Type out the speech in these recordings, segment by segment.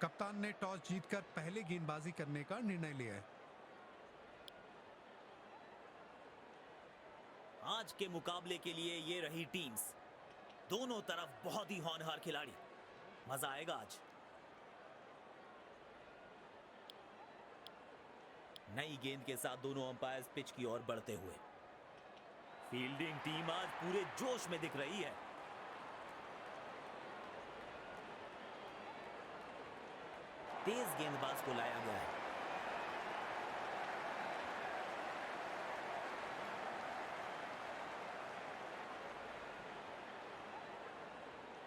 कप्तान ने टॉस जीतकर पहले गेंदबाजी करने का निर्णय लिया है। आज के मुकाबले के लिए ये रही टीम्स। दोनों तरफ बहुत ही होनहार खिलाड़ी। मजा आएगा आज। नई गेंद के साथ दोनों अंपायर्स पिच की ओर बढ़ते हुए। फील्डिंग टीम आज पूरे जोश में दिख रही है। तेज गेंदबाज को लाया गया है।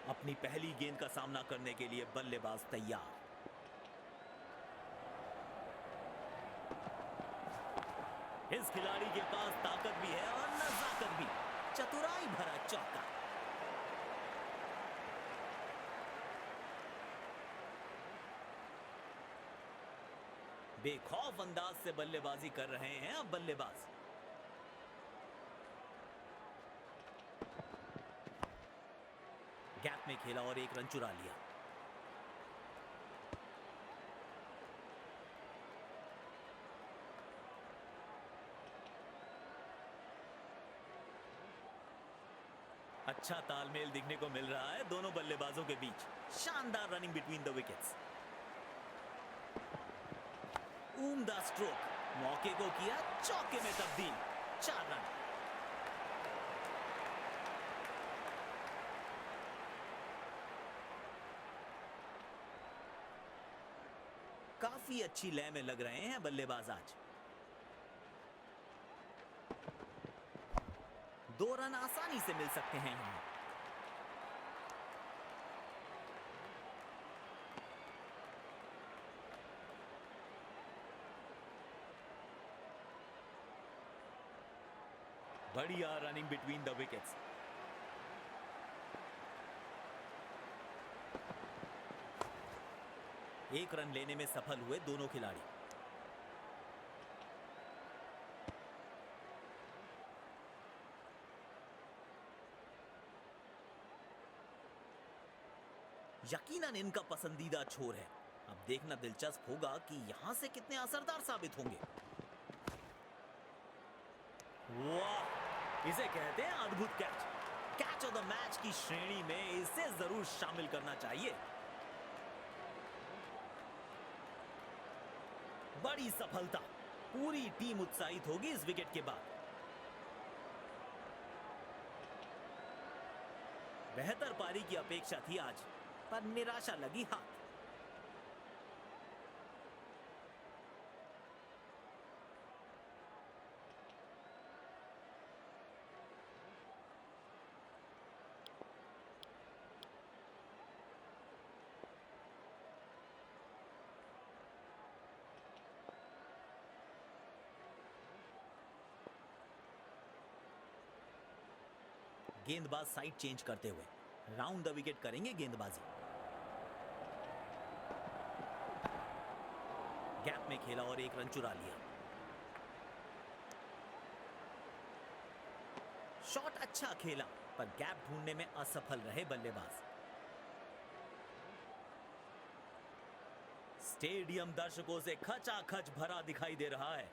अपनी पहली गेंद का सामना करने के लिए बल्लेबाज तैयार। इस खिलाड़ी के पास ताकत भी है और नजाकत भी। चतुराई भरा चौका। बेखौफ अंदाज से बल्लेबाजी कर रहे हैं अब बल्लेबाज। गैप में खेला और एक रन चुरा लिया। अच्छा तालमेल दिखने को मिल रहा है दोनों बल्लेबाजों के बीच। शानदार रनिंग बिटवीन द विकेट्स। उम्दा स्ट्रोक। मौके को किया चौके में तब्दील। 4 रन। काफी अच्छी लय में लग रहे हैं बल्लेबाज आज। 2 रन आसानी से मिल सकते हैं यहां। बढ़िया रनिंग बिटवीन द विकेट्स। एक रन लेने में सफल हुए दोनों खिलाड़ी। यकीनन इनका पसंदीदा छोर है। अब देखना दिलचस्प होगा कि यहां से कितने असरदार साबित होंगे। वाह! इसे कहते हैं अद्भुत catch. Catch of the match की श्रेणी में इसे जरूर शामिल करना चाहिए। बड़ी सफलता। पूरी टीम उत्साहित होगी इस विकेट के बाद। बेहतर पारी की अपेक्षा थी आज, पर निराशा लगी हाथ। गेंदबाज साइड चेंज करते हुए राउंड द विकेट करेंगे गेंदबाजी। गैप में खेला और एक रन चुरा लिया। शॉट अच्छा खेला, पर गैप ढूंढने में असफल रहे बल्लेबाज। स्टेडियम दर्शकों से खचाखच भरा दिखाई दे रहा है।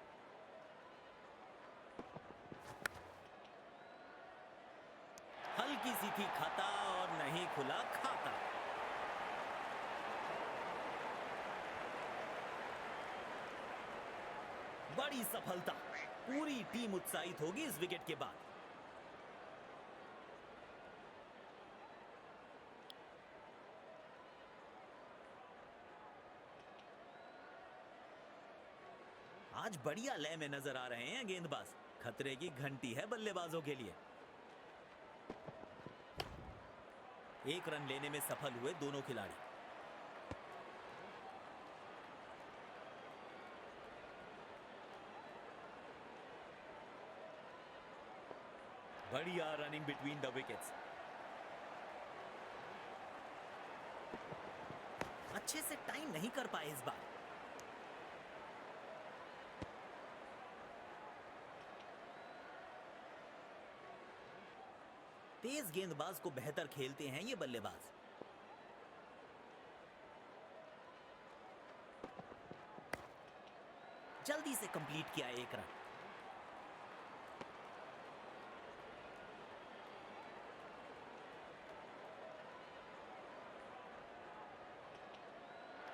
हल्की सी थी खता और नहीं खुला खाता। बड़ी सफलता। पूरी टीम उत्साहित होगी इस विकेट के बाद। आज बढ़िया लय में नजर आ रहे हैं गेंदबाज। खतरे की घंटी है बल्लेबाजों के लिए। एक रन लेने में सफल हुए दोनों खिलाड़ी। बढ़िया रनिंग बिटवीन द विकेट्स। अच्छे से टाइम नहीं कर पाए इस बार। तेज गेंदबाज को बेहतर खेलते हैं ये बल्लेबाज। जल्दी से कंप्लीट किया 1 रन।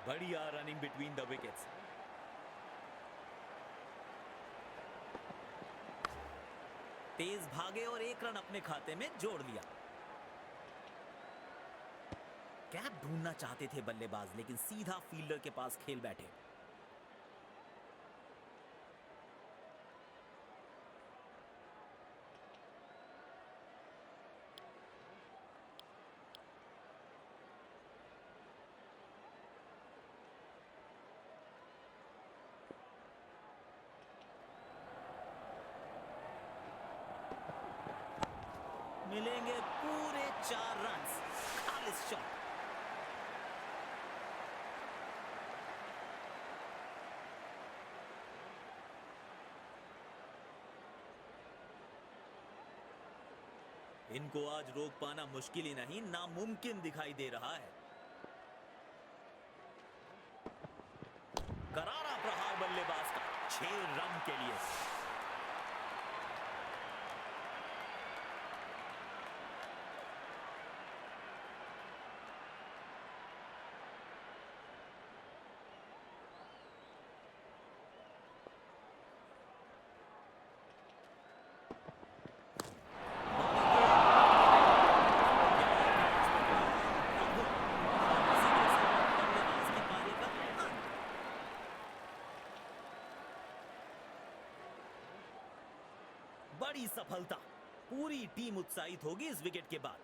बढ़िया रनिंग बिटवीन द विकेट्स। तेज भागे और 1 रन अपने खाते में जोड़ लिया। कैप ढूंढना चाहते थे बल्लेबाज, लेकिन सीधा फील्डर के पास खेल बैठे। मिलेंगे पूरे 4 रन। खालिस शॉट। इनको आज रोक पाना मुश्किल ही नहीं, नामुमकिन दिखाई दे रहा है। करारा प्रहार बल्लेबाज का 6 रन के लिए। बड़ी सफलता। पूरी टीम उत्साहित होगी इस विकेट के बाद।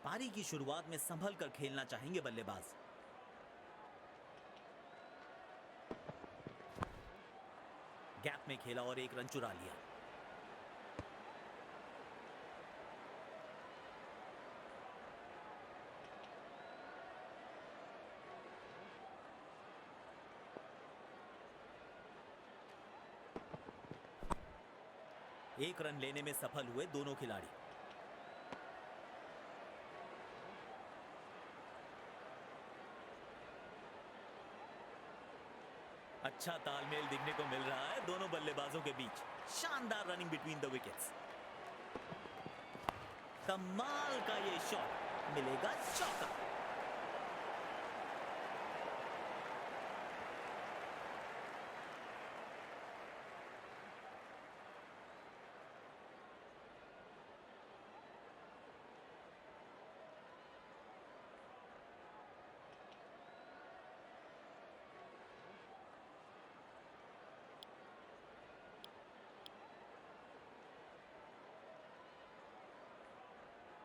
पारी की शुरुआत में संभल कर खेलना चाहेंगे बल्लेबाज। गैप में खेला और 1 रन चुरा लिया। एक रन लेने में सफल हुए दोनों खिलाड़ी। अच्छा तालमेल दिखने को मिल रहा है दोनों बल्लेबाजों के बीच। शानदार रनिंग बिटवीन द विकेट्स। कमाल का ये शॉट। मिलेगा चौका।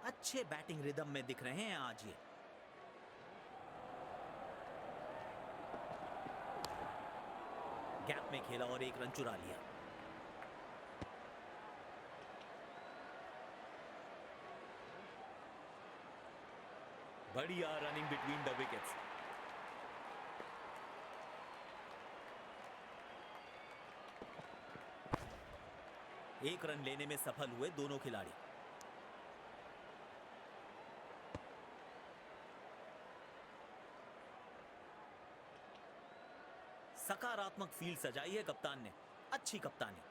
अच्छे बैटिंग रिदम में दिख रहे हैं आज ये। गैप में खेला और 1 रन चुरा लिया। बढ़िया रनिंग बिटवीन द विकेट्स। एक रन लेने में सफल हुए दोनों खिलाड़ी। सकारात्मक फील्ड सजाई है कप्तान ने। अच्छी कप्तानी।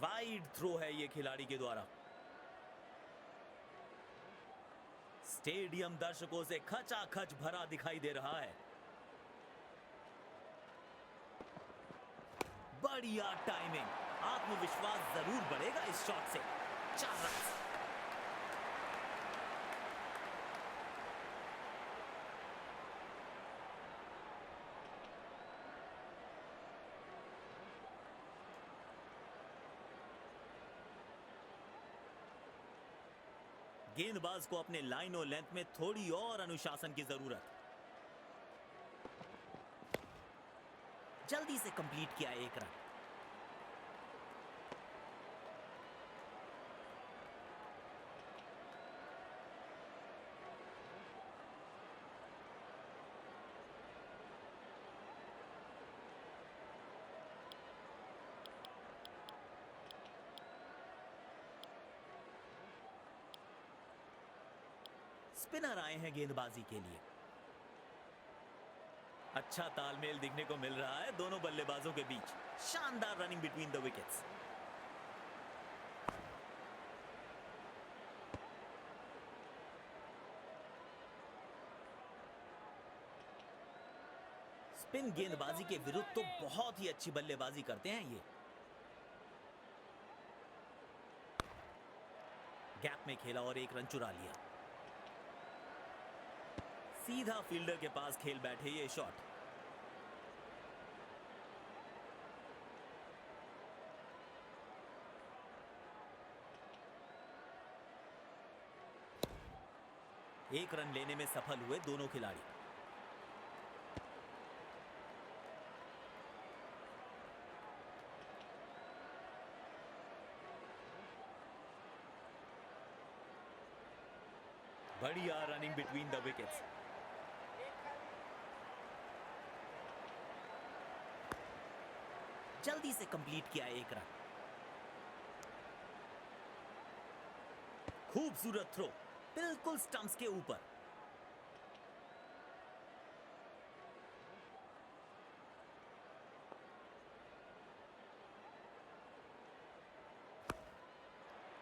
वाइड थ्रो है ये खिलाड़ी के द्वारा। स्टेडियम दर्शकों से खचाखच भरा दिखाई दे रहा है। बढ़िया टाइमिंग। आत्मविश्वास जरूर बढ़ेगा इस शॉट से। 4 रन। गेंदबाज को अपने लाइन और लेंथ में थोड़ी और अनुशासन की जरूरत। जल्दी से कंप्लीट किया एक रन। स्पिनर आए हैं गेंदबाजी के लिए। अच्छा तालमेल दिखने को मिल रहा है दोनों बल्लेबाजों के बीच। शानदार running between the wickets. Spin गेंदबाजी के विरुद्ध तो बहुत ही अच्छी बल्लेबाजी करते हैं ये। गैप में खेला और एक रन चुरा लिया। सीधा फील्डर के पास खेल बैठे ये शॉट। एक रन लेने में सफल हुए दोनों खिलाड़ी। बढ़िया रनिंग बिटवीन द विकेट्स। जल्दी से कंप्लीट किया एक रन। खूबसूरत थ्रो, बिल्कुल स्टंप्स के ऊपर।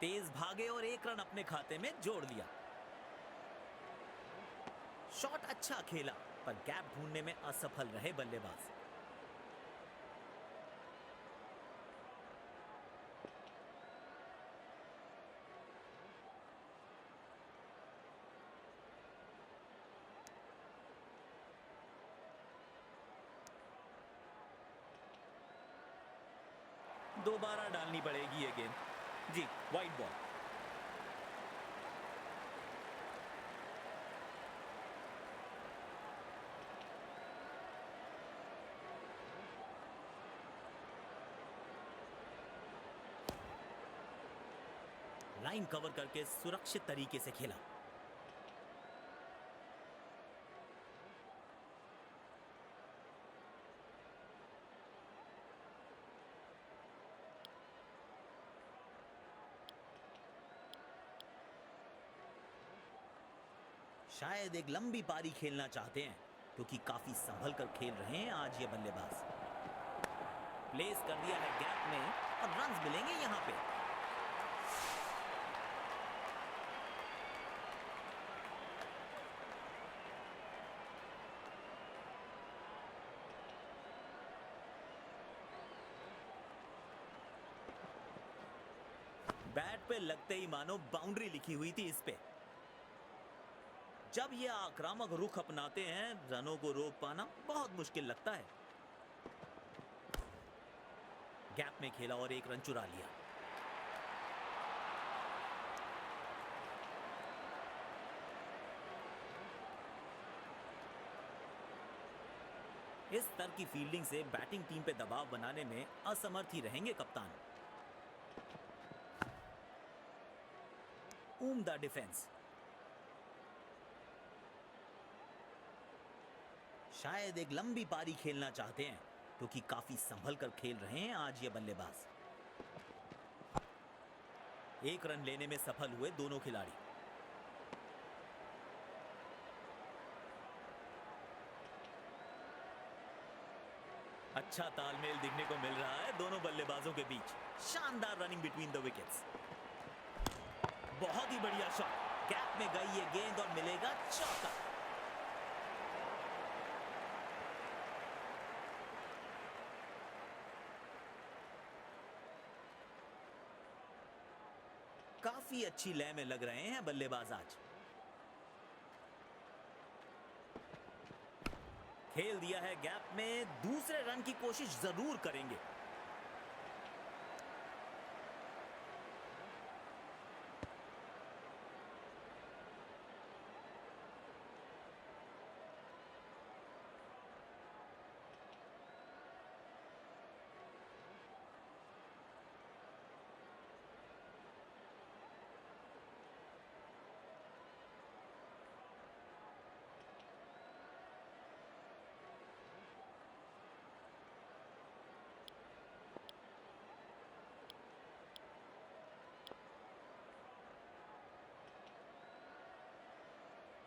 तेज भागे और एक रन अपने खाते में जोड़ लिया। शॉट अच्छा खेला पर गैप ढूंढने में असफल रहे बल्लेबाज। दोबारा डालनी पड़ेगी ये गेंद। जी, वाइड बॉल। लाइन कवर करके सुरक्षित तरीके से खेला। शायद एक लंबी पारी खेलना चाहते हैं क्योंकि काफी संभल कर खेल रहे हैं आज ये बल्लेबाज। प्लेस कर दिया है गैप में और रन्स मिलेंगे यहां पे। बैट पे लगते ही मानो बाउंड्री लिखी हुई थी इस पे। जब ये आक्रामक रुख अपनाते हैं, रनों को रोक पाना बहुत मुश्किल लगता है। गैप में खेला और एक रन चुरा लिया। इस स्तर की फील्डिंग से बैटिंग टीम पे दबाव बनाने में असमर्थ ही रहेंगे कप्तान। उम्दा डिफेंस। शायद एक लंबी पारी खेलना चाहते हैं क्योंकि काफी संभल कर खेल रहे हैं आज ये बल्लेबाज। एक रन लेने में सफल हुए दोनों खिलाड़ी। अच्छा तालमेल दिखने को मिल रहा है दोनों बल्लेबाजों के बीच। शानदार रनिंग बिटवीन द विकेट्स। बहुत ही बढ़िया शॉट। गैप में गई ये गेंद और मिलेगा चौका। काफी अच्छी लय में लग रहे हैं बल्लेबाज आज। खेल दिया है गैप में, दूसरे रन की कोशिश जरूर करेंगे।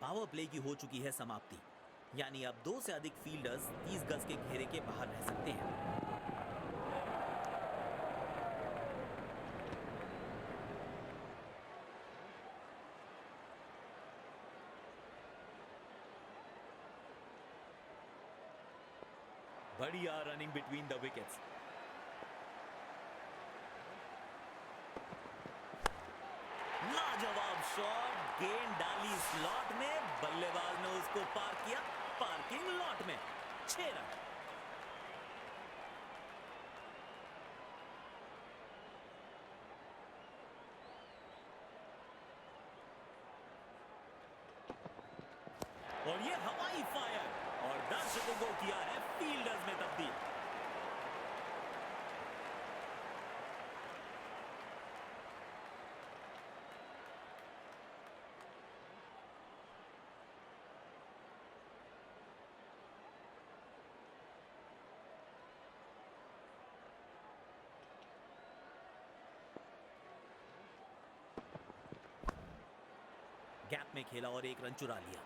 पावर प्ले की हो चुकी है समाप्ति, यानी अब 2 से अधिक फील्डर्स 30 गज के घेरे के बाहर रह सकते हैं। बढ़िया रनिंग बिटवीन द विकेट्स। लाजवाब शॉट, गेंद डाली स्लॉट में, बल्लेबाज ने उसको पार किया पार्किंग लॉट में। 6 रन। और ये हवाई फायर, और दर्शकों को किया है फील्डर्स में तब्दील। गैप में खेला और 1 रन चुरा लिया।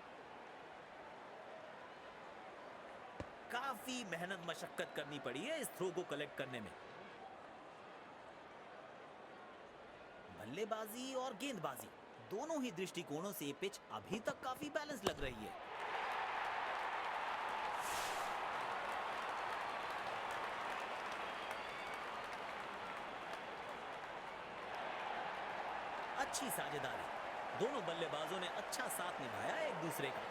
काफी मेहनत मशक्कत करनी पड़ी है इस थ्रो को कलेक्ट करने में। बल्लेबाजी और गेंदबाजी दोनों ही दृष्टिकोणों से पिच अभी तक काफी बैलेंस लग रही है। अच्छी साझेदारी, दोनों बल्लेबाजों ने अच्छा साथ निभाया एक दूसरे का।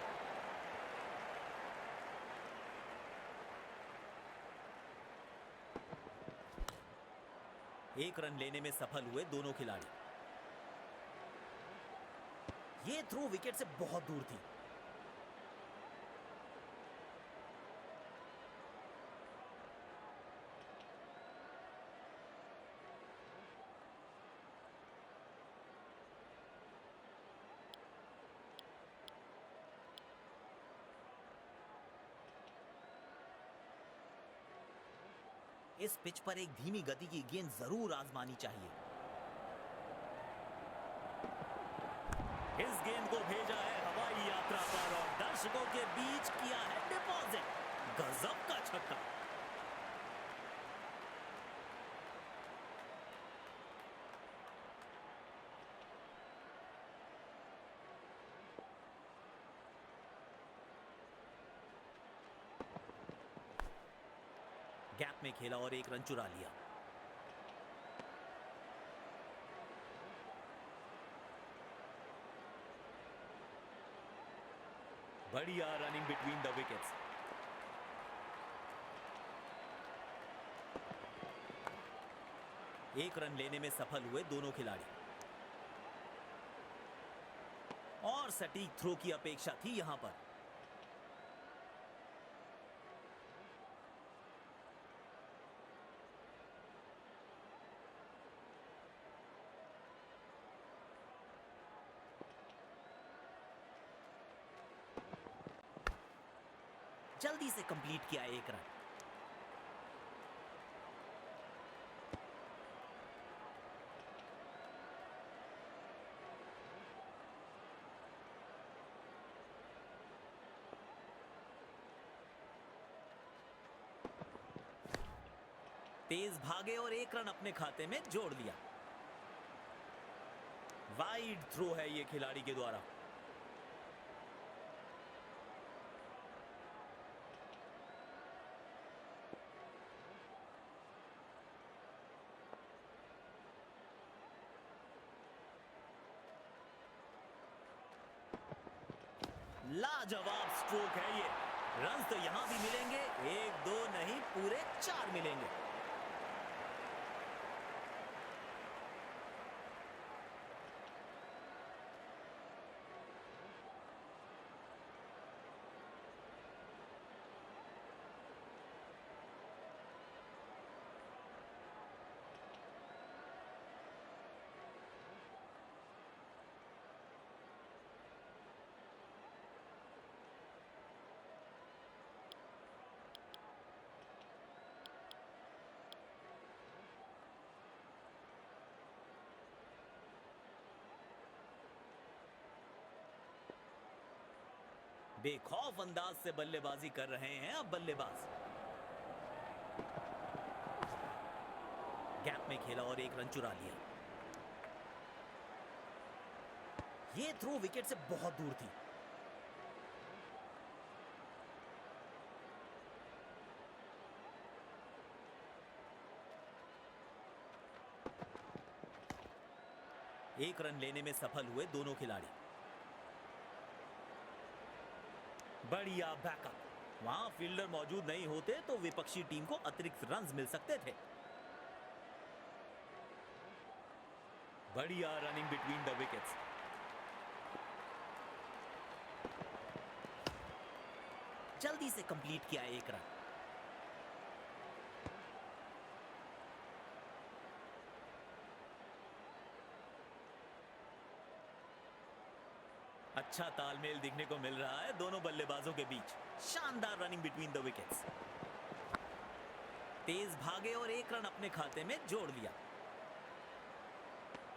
एक रन लेने में सफल हुए दोनों खिलाड़ी। ये थ्रो विकेट से बहुत दूर थी। इस पिच पर एक धीमी गति की गेंद जरूर आजमानी चाहिए। इस गेंद को भेजा है हवाई यात्रा पर और दर्शकों के बीच किया है डिपॉजिट। गजब का छक्का। गैप में खेला और 1 रन चुरा लिया। बढ़िया रनिंग बिटवीन द विकेट्स। एक रन लेने में सफल हुए दोनों खिलाड़ी। और सटीक थ्रो की अपेक्षा थी यहां पर। जल्दी से कंप्लीट किया 1 रन। तेज भागे और 1 रन अपने खाते में जोड़ लिया। वाइड थ्रो है ये खिलाड़ी के द्वारा। लाजवाब स्ट्रोक है ये। रन तो यहां भी मिलेंगे, 1-2 नहीं पूरे 4 मिलेंगे। बेखौफ अंदाज से बल्लेबाजी कर रहे हैं अब बल्लेबाज। गैप में खेला और एक रन चुरा लिया। ये थ्रो विकेट से बहुत दूर थी। एक रन लेने में सफल हुए दोनों खिलाड़ी। बढ़िया बैकअप। वहां फील्डर मौजूद नहीं होते तो विपक्षी टीम को अतिरिक्त रन्स मिल सकते थे। बढ़िया रनिंग बिटवीन द विकेट्स। जल्दी से कंप्लीट किया एक रन। अच्छा तालमेल दिखने को मिल रहा है दोनों बल्लेबाजों के बीच। शानदार रनिंग बिटवीन द विकेट्स। तेज भागे और एक रन अपने खाते में जोड़ लिया।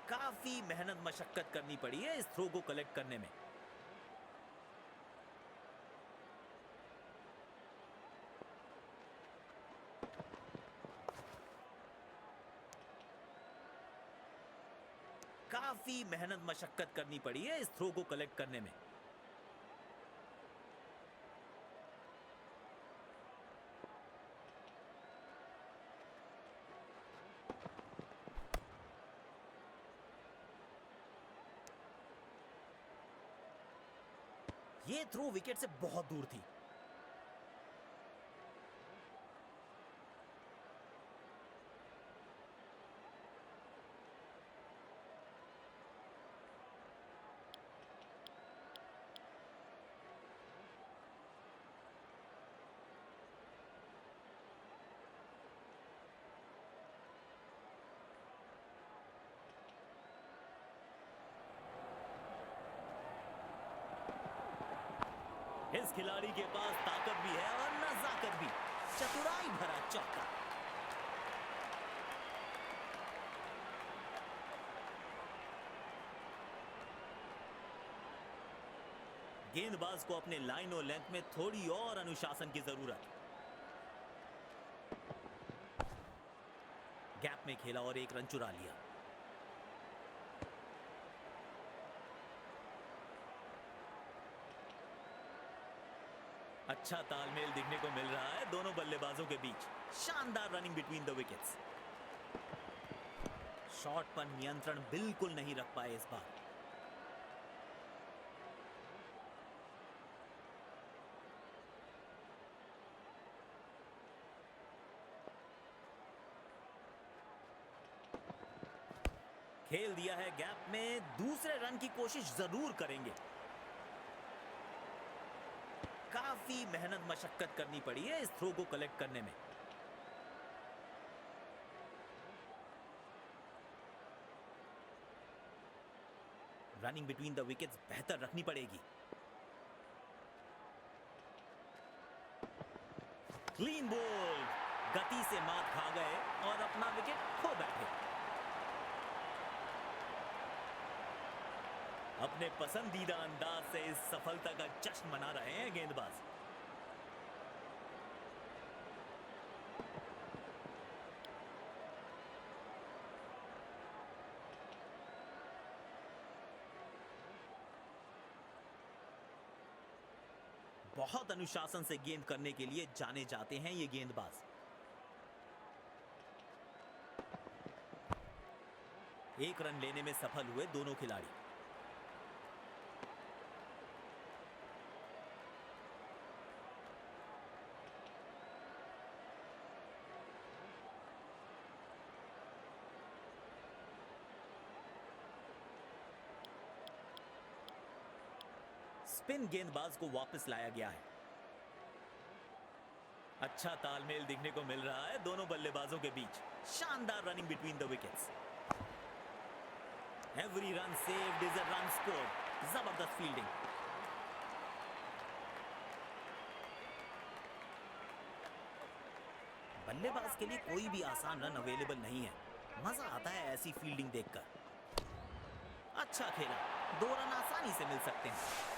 काफी मेहनत मशक्कत करनी पड़ी है इस थ्रो को कलेक्ट करने में। काफी मेहनत मशक्कत करनी पड़ी है इस थ्रो को कलेक्ट करने में। ये थ्रो विकेट से बहुत दूर थी। इस खिलाड़ी के पास ताकत भी है और नजाकत भी। चतुराई भरा चौका। गेंदबाज को अपने लाइन और लेंथ में थोड़ी और अनुशासन की जरूरत। गैप में खेला और एक रन चुरा लिया। अच्छा तालमेल दिखने को मिल रहा है दोनों बल्लेबाजों के बीच। शानदार running between the wickets. Shot पर नियंत्रण बिल्कुल नहीं रख पाए इस बार। खेल दिया है गैप में। दूसरे रन की कोशिश जरूर करेंगे। काफी मेहनत मशक्कत करनी पड़ी है इस थ्रो को कलेक्ट करने में। रनिंग बिटवीन द विकेट्स बेहतर रखनी पड़ेगी। Clean ball. गति से मात खा गए और अपना विकेट खो बैठे। अपने पसंदीदा अंदाज से इस सफलता का जश्न मना रहे हैं गेंदबाज। बहुत अनुशासन से गेंद करने के लिए जाने जाते हैं ये गेंदबाज। एक रन लेने में सफल हुए दोनों खिलाड़ी। स्पिन गेंदबाज को वापस लाया गया है। अच्छा तालमेल दिखने को मिल रहा है दोनों बल्लेबाजों के बीच। शानदार running between the wickets. Every run saved is a run scored. जबरदस्त फील्डिंग। बल्लेबाज के लिए कोई भी आसान रन अवेलेबल नहीं है। मजा आता है ऐसी फील्डिंग देखकर। अच्छा खेला। 2 रन आसानी से मिल सकते हैं।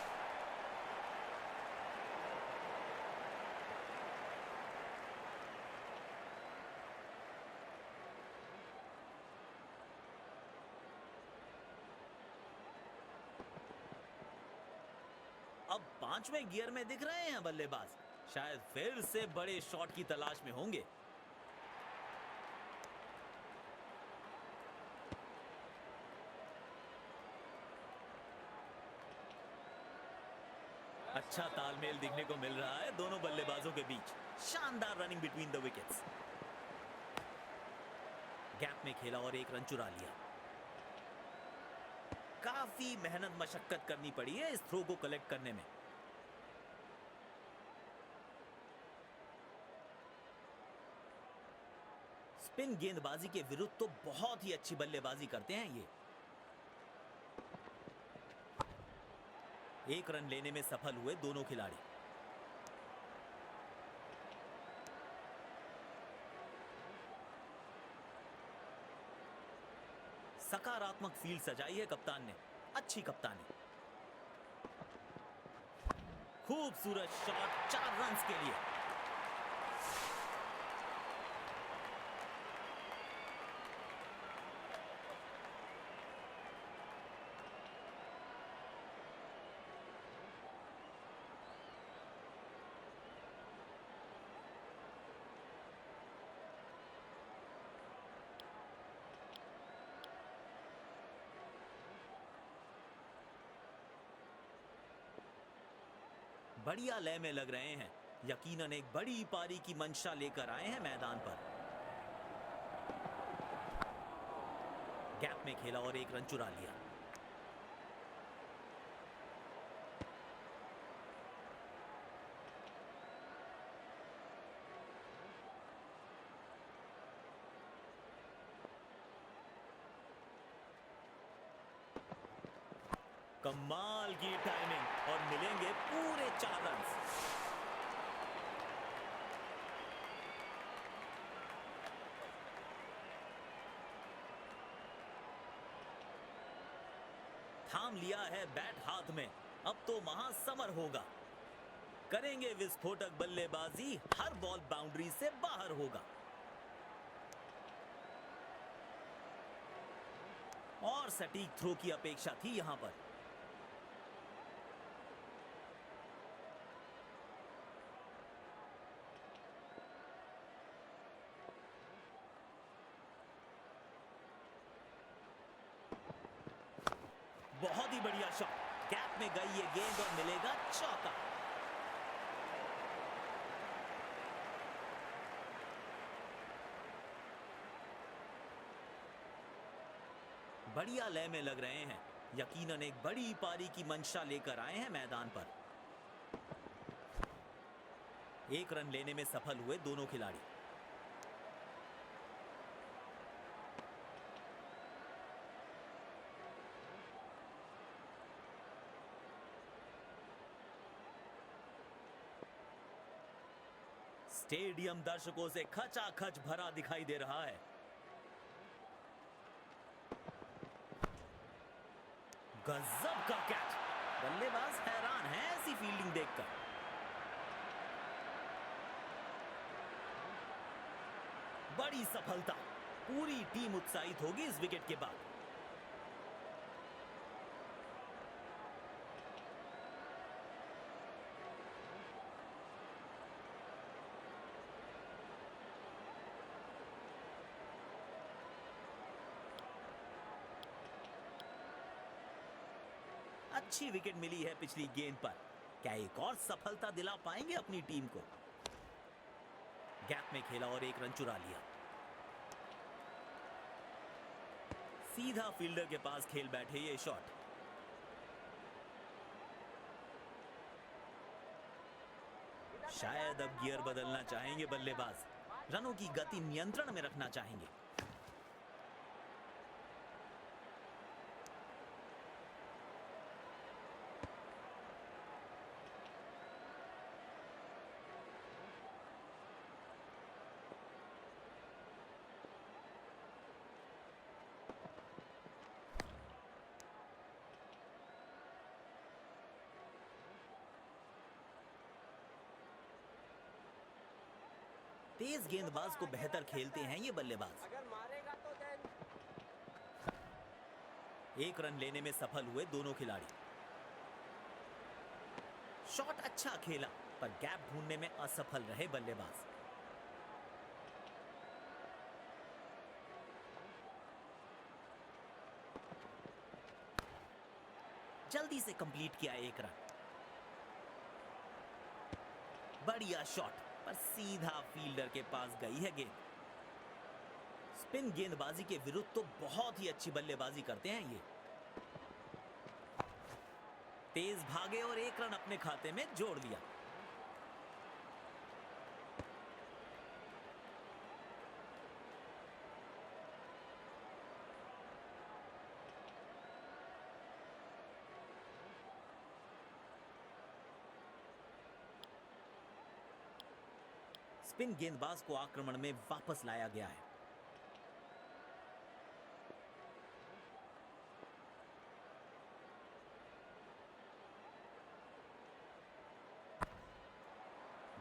पांचवें गियर में दिख रहे हैं बल्लेबाज, शायद फिर से बड़े शॉट की तलाश में होंगे। अच्छा तालमेल दिखने को मिल रहा है दोनों बल्लेबाजों के बीच। शानदार running between the wickets. Gap में खेला और एक रन चुरा लिया। काफी मेहनत मशक्कत करनी पड़ी है इस थ्रो को कलेक्ट करने में। स्पिन गेंदबाजी के विरुद्ध तो बहुत ही अच्छी बल्लेबाजी करते हैं ये। एक रन लेने में सफल हुए दोनों खिलाड़ी। सकारात्मक फील्ड सजाई है कप्तान ने। अच्छी कप्तानी। खूबसूरत शॉट 4 रन्स के लिए। बढ़िया लय में लग रहे हैं। यकीनन एक बड़ी पारी की मंशा लेकर आए हैं मैदान पर। गैप में खेला और एक रन चुरा लिया। कमाल की टाइमिंग और मिलेंगे पूरे 4 रन। थाम लिया है बैट हाथ में। अब तो महासमर होगा। करेंगे विस्फोटक बल्लेबाजी। हर बॉल बाउंड्री से बाहर होगा। और सटीक थ्रो की अपेक्षा थी यहां पर। बहुत ही बढ़िया शॉट। गैप में गई ये गेंद और मिलेगा चौका। बढ़िया लय में लग रहे हैं। यकीनन एक बड़ी पारी की मंशा लेकर आए हैं मैदान पर। एक रन लेने में सफल हुए दोनों खिलाड़ी। स्टेडियम दर्शकों से खचाखच भरा दिखाई दे रहा है। गजब का कैच। बल्लेबाज हैरान हैं ऐसी फील्डिंग देखकर। बड़ी सफलता। पूरी टीम उत्साहित होगी इस विकेट के बाद। अच्छी विकेट मिली है पिछली गेंद पर। क्या एक और सफलता दिला पाएंगे अपनी टीम को? गैप में खेला और एक रन चुरा लिया। सीधा फील्डर के पास खेल बैठे ये शॉट। शायद अब गियर बदलना चाहेंगे बल्लेबाज। रनों की गति नियंत्रण में रखना चाहेंगे। तेज गेंदबाज को बेहतर खेलते हैं ये बल्लेबाज। अगर मारेगा तो देन एक रन लेने में सफल हुए दोनों खिलाड़ी। शॉट अच्छा खेला पर गैप ढूंढने में असफल रहे बल्लेबाज। जल्दी से कंप्लीट किया एक रन। बढ़िया शॉट पर सीधा फील्डर के पास गई है गेंद। स्पिन गेंदबाजी के विरुद्ध तो बहुत ही अच्छी बल्लेबाजी करते हैं ये। तेज भागे और एक रन अपने खाते में जोड़ लिया। स्पिन गेंदबाज को आक्रमण में वापस लाया गया है।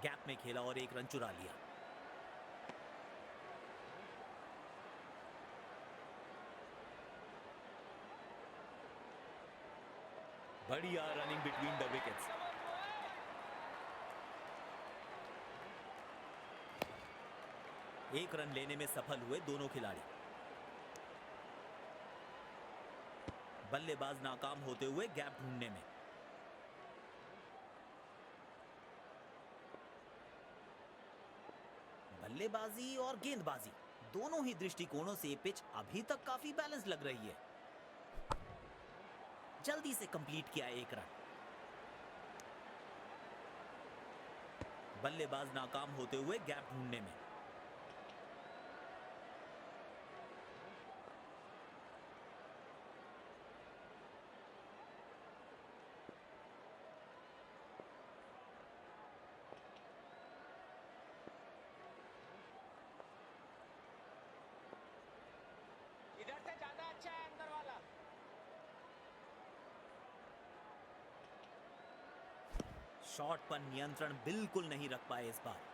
गैप में खेला और एक रन चुरा लिया। बढ़िया रनिंग बिटवीन द विकेट्स। एक रन लेने में सफल हुए दोनों खिलाड़ी। बल्लेबाज नाकाम होते हुए गैप ढूंढने में। बल्लेबाजी और गेंदबाजी दोनों ही दृष्टिकोणों से पिच अभी तक काफी बैलेंस लग रही है। जल्दी से कंप्लीट किया एक रन। बल्लेबाज नाकाम होते हुए गैप ढूंढने में। इधर से ज्यादा अच्छा है अंदर वाला। शॉट पर नियंत्रण बिल्कुल नहीं रख पाए इस बार।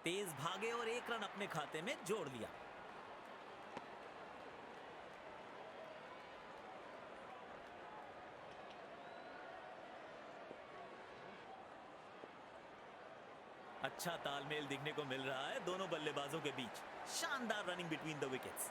तेज भागे और एक रन अपने खाते में जोड़ लिया। अच्छा तालमेल दिखने को मिल रहा है दोनों बल्लेबाजों के बीच। शानदार रनिंग बिटवीन द विकेट्स।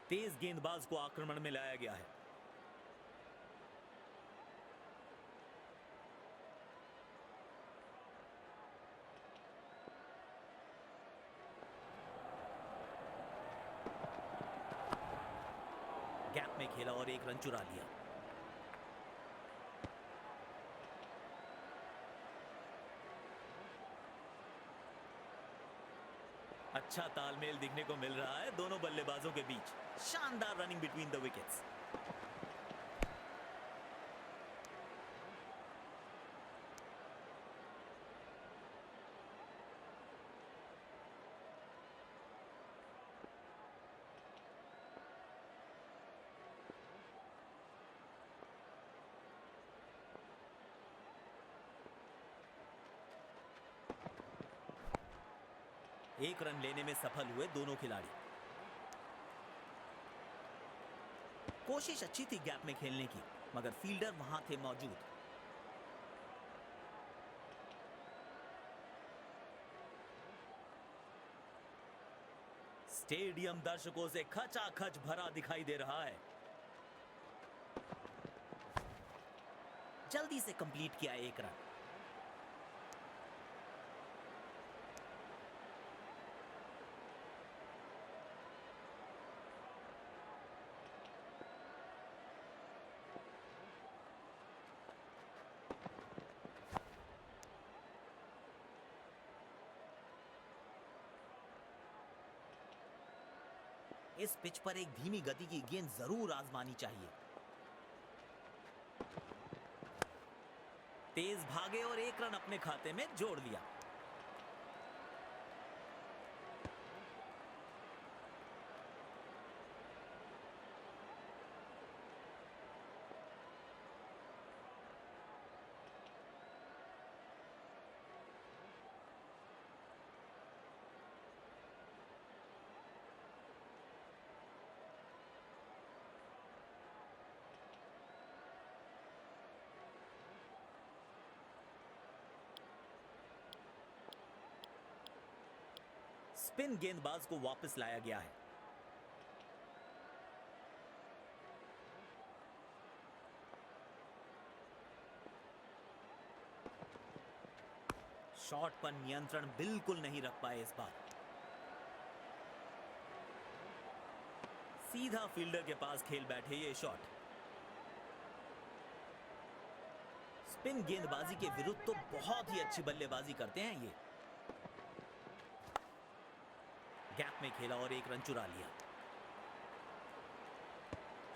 तेज गेंदबाज को आक्रमण में लाया गया है। गैप में खेला और एक रन चुरा लिया। अच्छा तालमेल दिखने को मिल रहा है दोनों बल्लेबाजों के बीच। शानदार रनिंग बिटवीन द विकेट्स। एक रन लेने में सफल हुए दोनों खिलाड़ी। कोशिश अच्छी थी गैप में खेलने की, मगर फील्डर वहां थे मौजूद। स्टेडियम दर्शकों से खचाखच भरा दिखाई दे रहा है। जल्दी से कंप्लीट किया एक रन। इस पिच पर एक धीमी गति की गेंद जरूर आजमानी चाहिए। तेज भागे और एक रन अपने खाते में जोड़ लिया। स्पिन गेंदबाज को वापस लाया गया है। शॉट पर नियंत्रण बिल्कुल नहीं रख पाए इस बार। सीधा फील्डर के पास खेल बैठे ये शॉट। स्पिन गेंदबाजी के विरुद्ध तो बहुत ही अच्छी बल्लेबाजी करते हैं ये। गैप में खेला और एक रन चुरा लिया।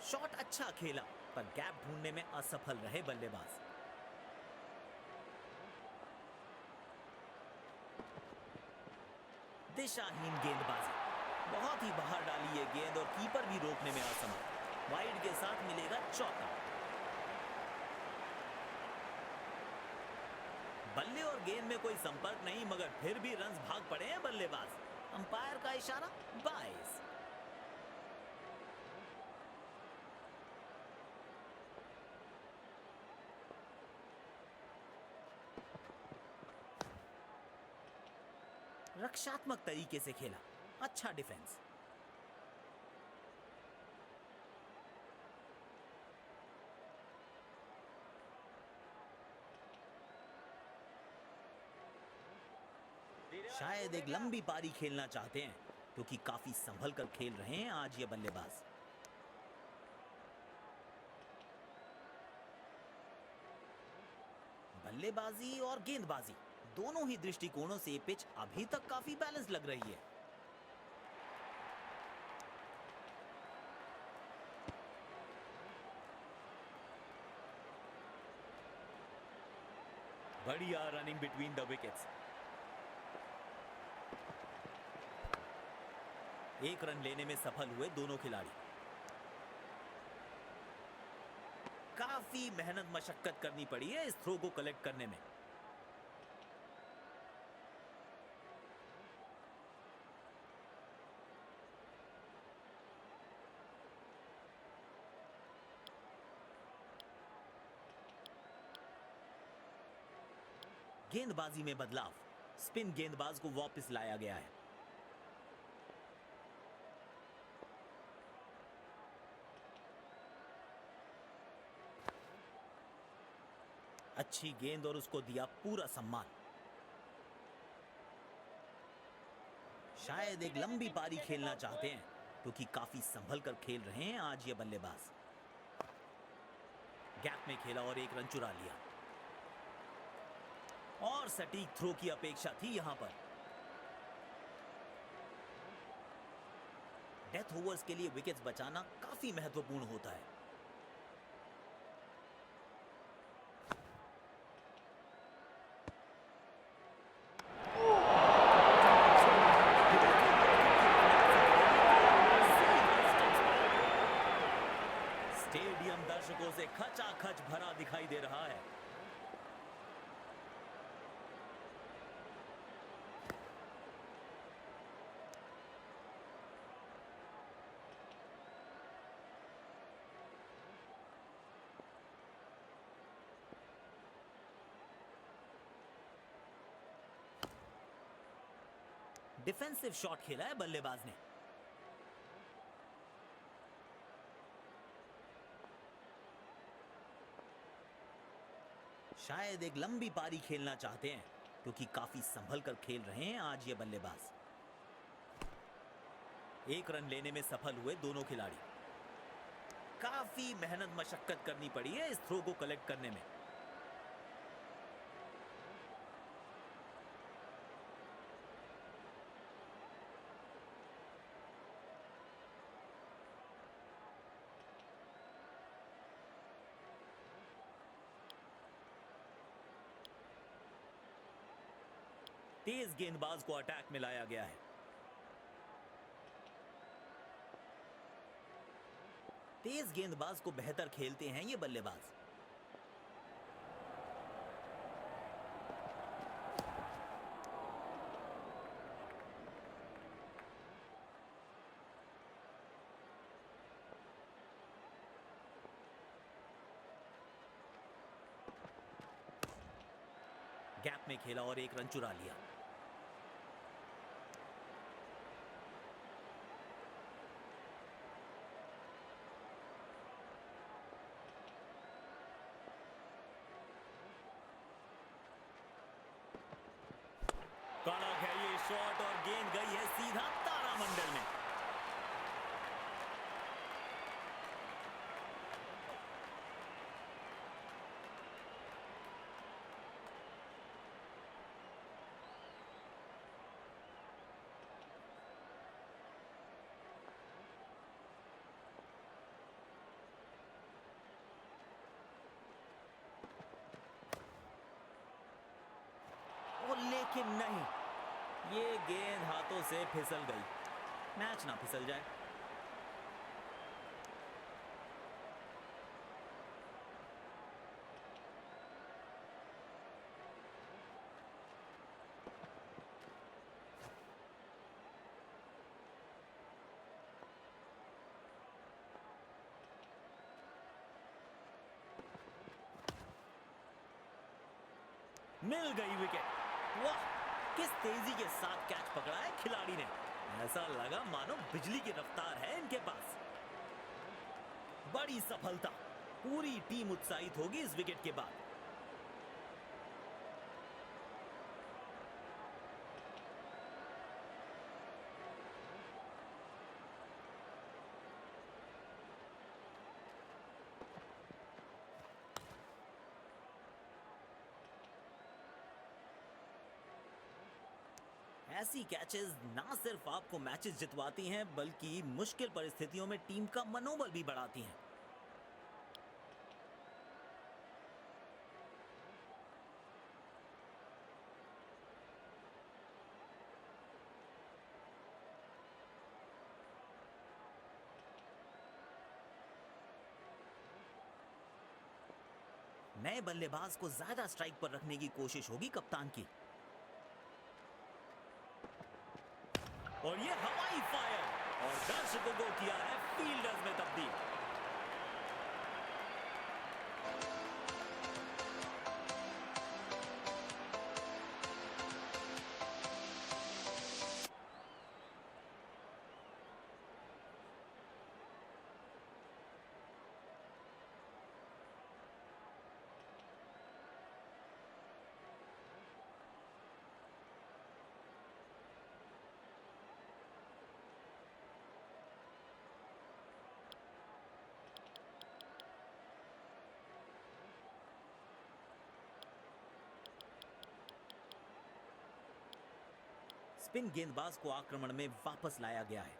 शॉट अच्छा खेला पर गैप ढूंढने में असफल रहे बल्लेबाज। दिशाहीन गेंदबाजी, बहुत ही बाहर डाली ये गेंद और कीपर भी रोकने में असमर्थ। वाइड के साथ मिलेगा चौका। बल्ले और गेंद में कोई संपर्क नहीं, मगर फिर भी रन्स भाग पड़े हैं बल्लेबाज। अंपायर का इशारा 22। रक्षात्मक तरीके से खेला, अच्छा डिफेंस। शायद एक लंबी पारी खेलना चाहते हैं, क्योंकि काफी संभल कर खेल रहे हैं आज ये बल्लेबाज। बल्लेबाजी और गेंदबाजी दोनों ही दृष्टिकोणों से ये पिच अभी तक काफी बैलेंस लग रही है। बढ़िया रनिंग बिटवीन द विकेट्स। एक रन लेने में सफल हुए दोनों खिलाड़ी। काफी मेहनत मशक्कत करनी पड़ी है इस थ्रो को कलेक्ट करने में। गेंदबाजी में बदलाव, स्पिन गेंदबाज को वापस लाया गया है। अच्छी गेंद और उसको दिया पूरा सम्मान। शायद एक लंबी पारी खेलना चाहते हैं, क्योंकि काफी संभल कर खेल रहे हैं आज ये बल्लेबाज। गैप में खेला और एक रन चुरा लिया। और सटीक थ्रो की अपेक्षा थी यहां पर। डेथ ओवर्स के लिए विकेट्स बचाना काफी महत्वपूर्ण होता है। स्टेडियम दर्शकों से खचाखच भरा दिखाई दे रहा है। डिफेंसिव शॉट खेला है बल्लेबाज ने। शायद एक लंबी पारी खेलना चाहते हैं, क्योंकि काफी संभल कर खेल रहे हैं आज ये बल्लेबाज। एक रन लेने में सफल हुए दोनों खिलाड़ी। काफी मेहनत मशक्कत करनी पड़ी है इस थ्रो को कलेक्ट करने में। तेज गेंदबाज को अटैक में लाया गया है। तेज गेंदबाज को बेहतर खेलते हैं ये बल्लेबाज। गैप में खेला और एक रन चुरा लिया। कड़क है ये शॉट और गेंद गई है सीधा तारामंडल में। लेकिन नहीं, ये गेंद हाथों से फिसल गई। मैच ना फिसल जाए। मिल गई विकेट। वाह, किस तेजी के साथ कैच पकड़ा है खिलाड़ी ने। ऐसा लगा मानो बिजली की रफ्तार है इनके पास। बड़ी सफलता। पूरी टीम उत्साहित होगी इस विकेट के बाद। ऐसी कैचेस ना सिर्फ आपको मैचेस जितवाती हैं बल्कि मुश्किल परिस्थितियों में टीम का मनोबल भी बढ़ाती हैं। नए बल्लेबाज को ज्यादा स्ट्राइक पर रखने की कोशिश होगी कप्तान की। और ये हवाई फायर और दर्शकों को किया है फील्डर्स में तब्दील। स्पिन गेंदबाज को आक्रमण में वापस लाया गया है।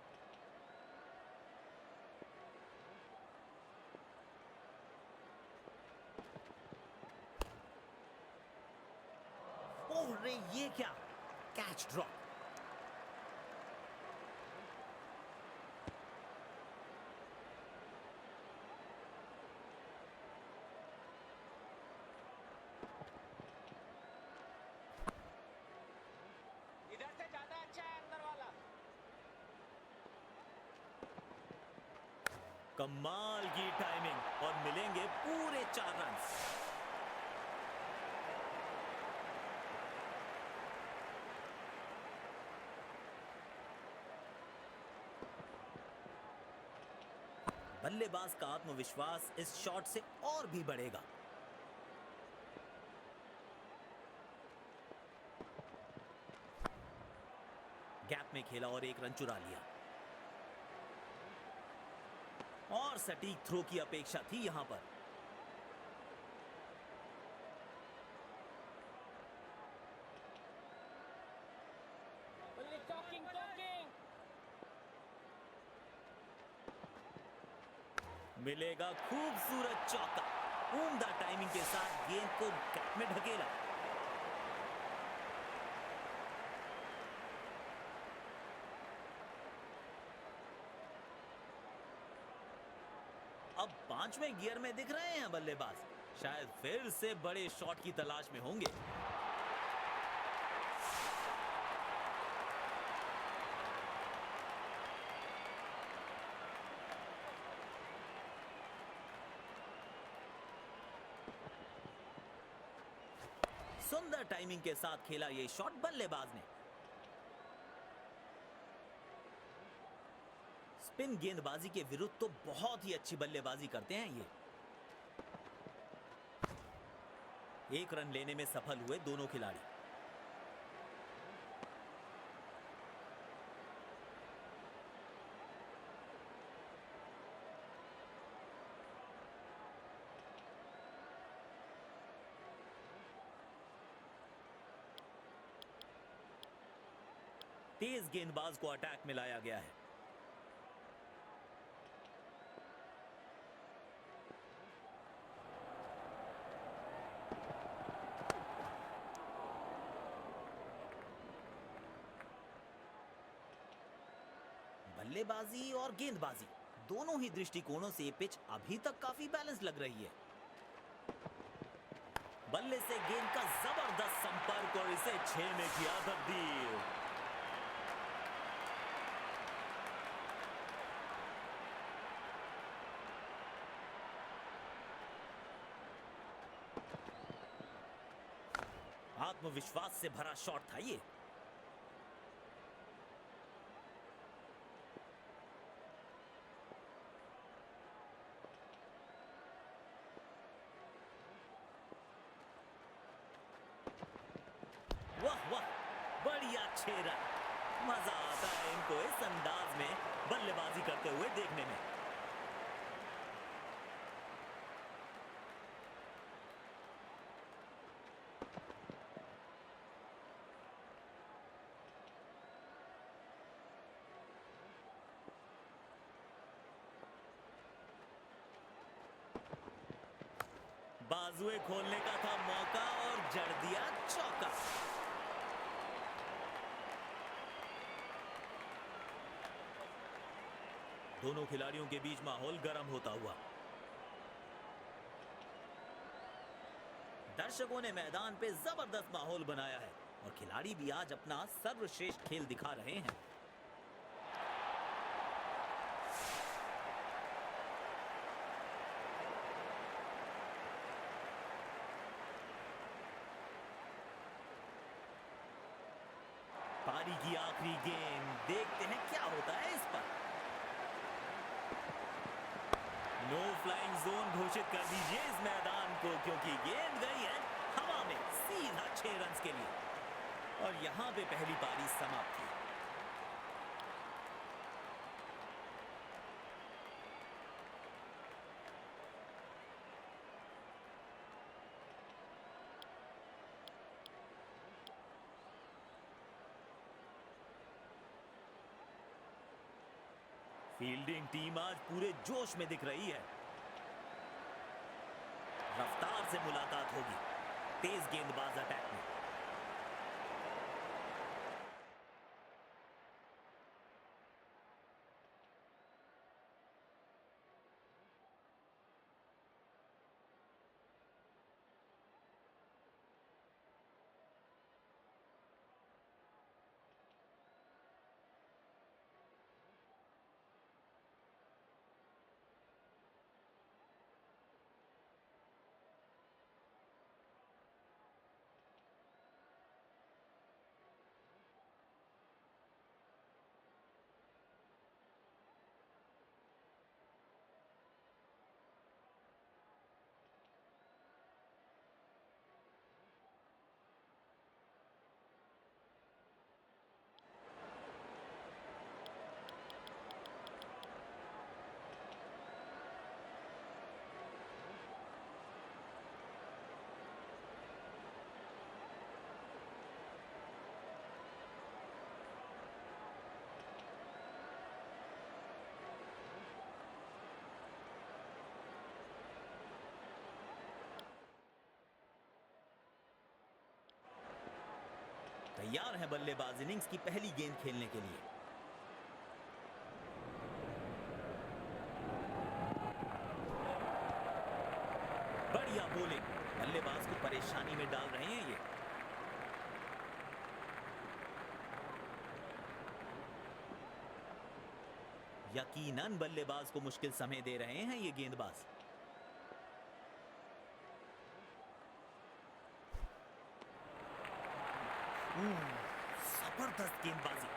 ओह रे, ये क्या कैच ड्रॉप। इधर से ज्यादा अच्छा है अंदर वाला। कमाल की टाइमिंग और मिलेंगे पूरे 4 रन। बल्लेबाज का आत्मविश्वास इस शॉट से और भी बढ़ेगा। गैप में खेला और एक रन चुरा लिया। और सटीक थ्रो की अपेक्षा थी यहां पर। Only talking, talking. मिलेगा खूबसूरत चौका। उम्दा टाइमिंग के साथ गेंद को गैप में ढकेला। पांचवें गियर में दिख रहे हैं बल्लेबाज। शायद फिर से बड़े शॉट की तलाश में होंगे। सुंदर टाइमिंग के साथ खेला ये शॉट बल्लेबाज ने। स्पिन गेंदबाजी के विरुद्ध तो बहुत ही अच्छी बल्लेबाजी करते हैं ये। एक रन लेने में सफल हुए दोनों खिलाड़ी। तेज गेंदबाज को अटैक में लाया गया है। बल्लेबाजी और गेंदबाजी दोनों ही दृष्टिकोणों से पिच अभी तक काफी बैलेंस लग रही है। बल्ले से गेंद का जबरदस्त संपर्क और इसे 6 में किया तब्दील। आत्मविश्वास से भरा शॉट था ये। वाह वाह, बढ़िया 6 रन। मजा आता है इनको इस अंदाज में बल्लेबाजी करते हुए देखने में। बाजुए खोलने का था मौका और जड़ दिया चौका। दोनों खिलाड़ियों के बीच माहौल गर्म होता हुआ। दर्शकों ने मैदान पे जबरदस्त माहौल बनाया है और खिलाड़ी भी आज अपना सर्वश्रेष्ठ खेल दिखा रहे हैं। पारी की आखिरी गेंद, देखते हैं क्या होता है इस पर। नो फ्लाइंग जोन घोषित कर दीजिए इस मैदान को, क्योंकि गेंद गई है हवा में सीधा 6 रन के लिए और यहां पे पहली पारी समाप्त हुई। फील्डिंग टीम आज पूरे जोश में दिख रही है। रफ्तार से मुलाकात होगी तेज गेंदबाज अटैक में। तैयार है बल्लेबाज इनिंग्स की पहली गेंद खेलने के लिए। परेशानी में डाल रहे हैं ये। यकीनन बल्लेबाज को मुश्किल समय दे रहे हैं ये गेंदबाज। जबरदस्त गेंदबाजी।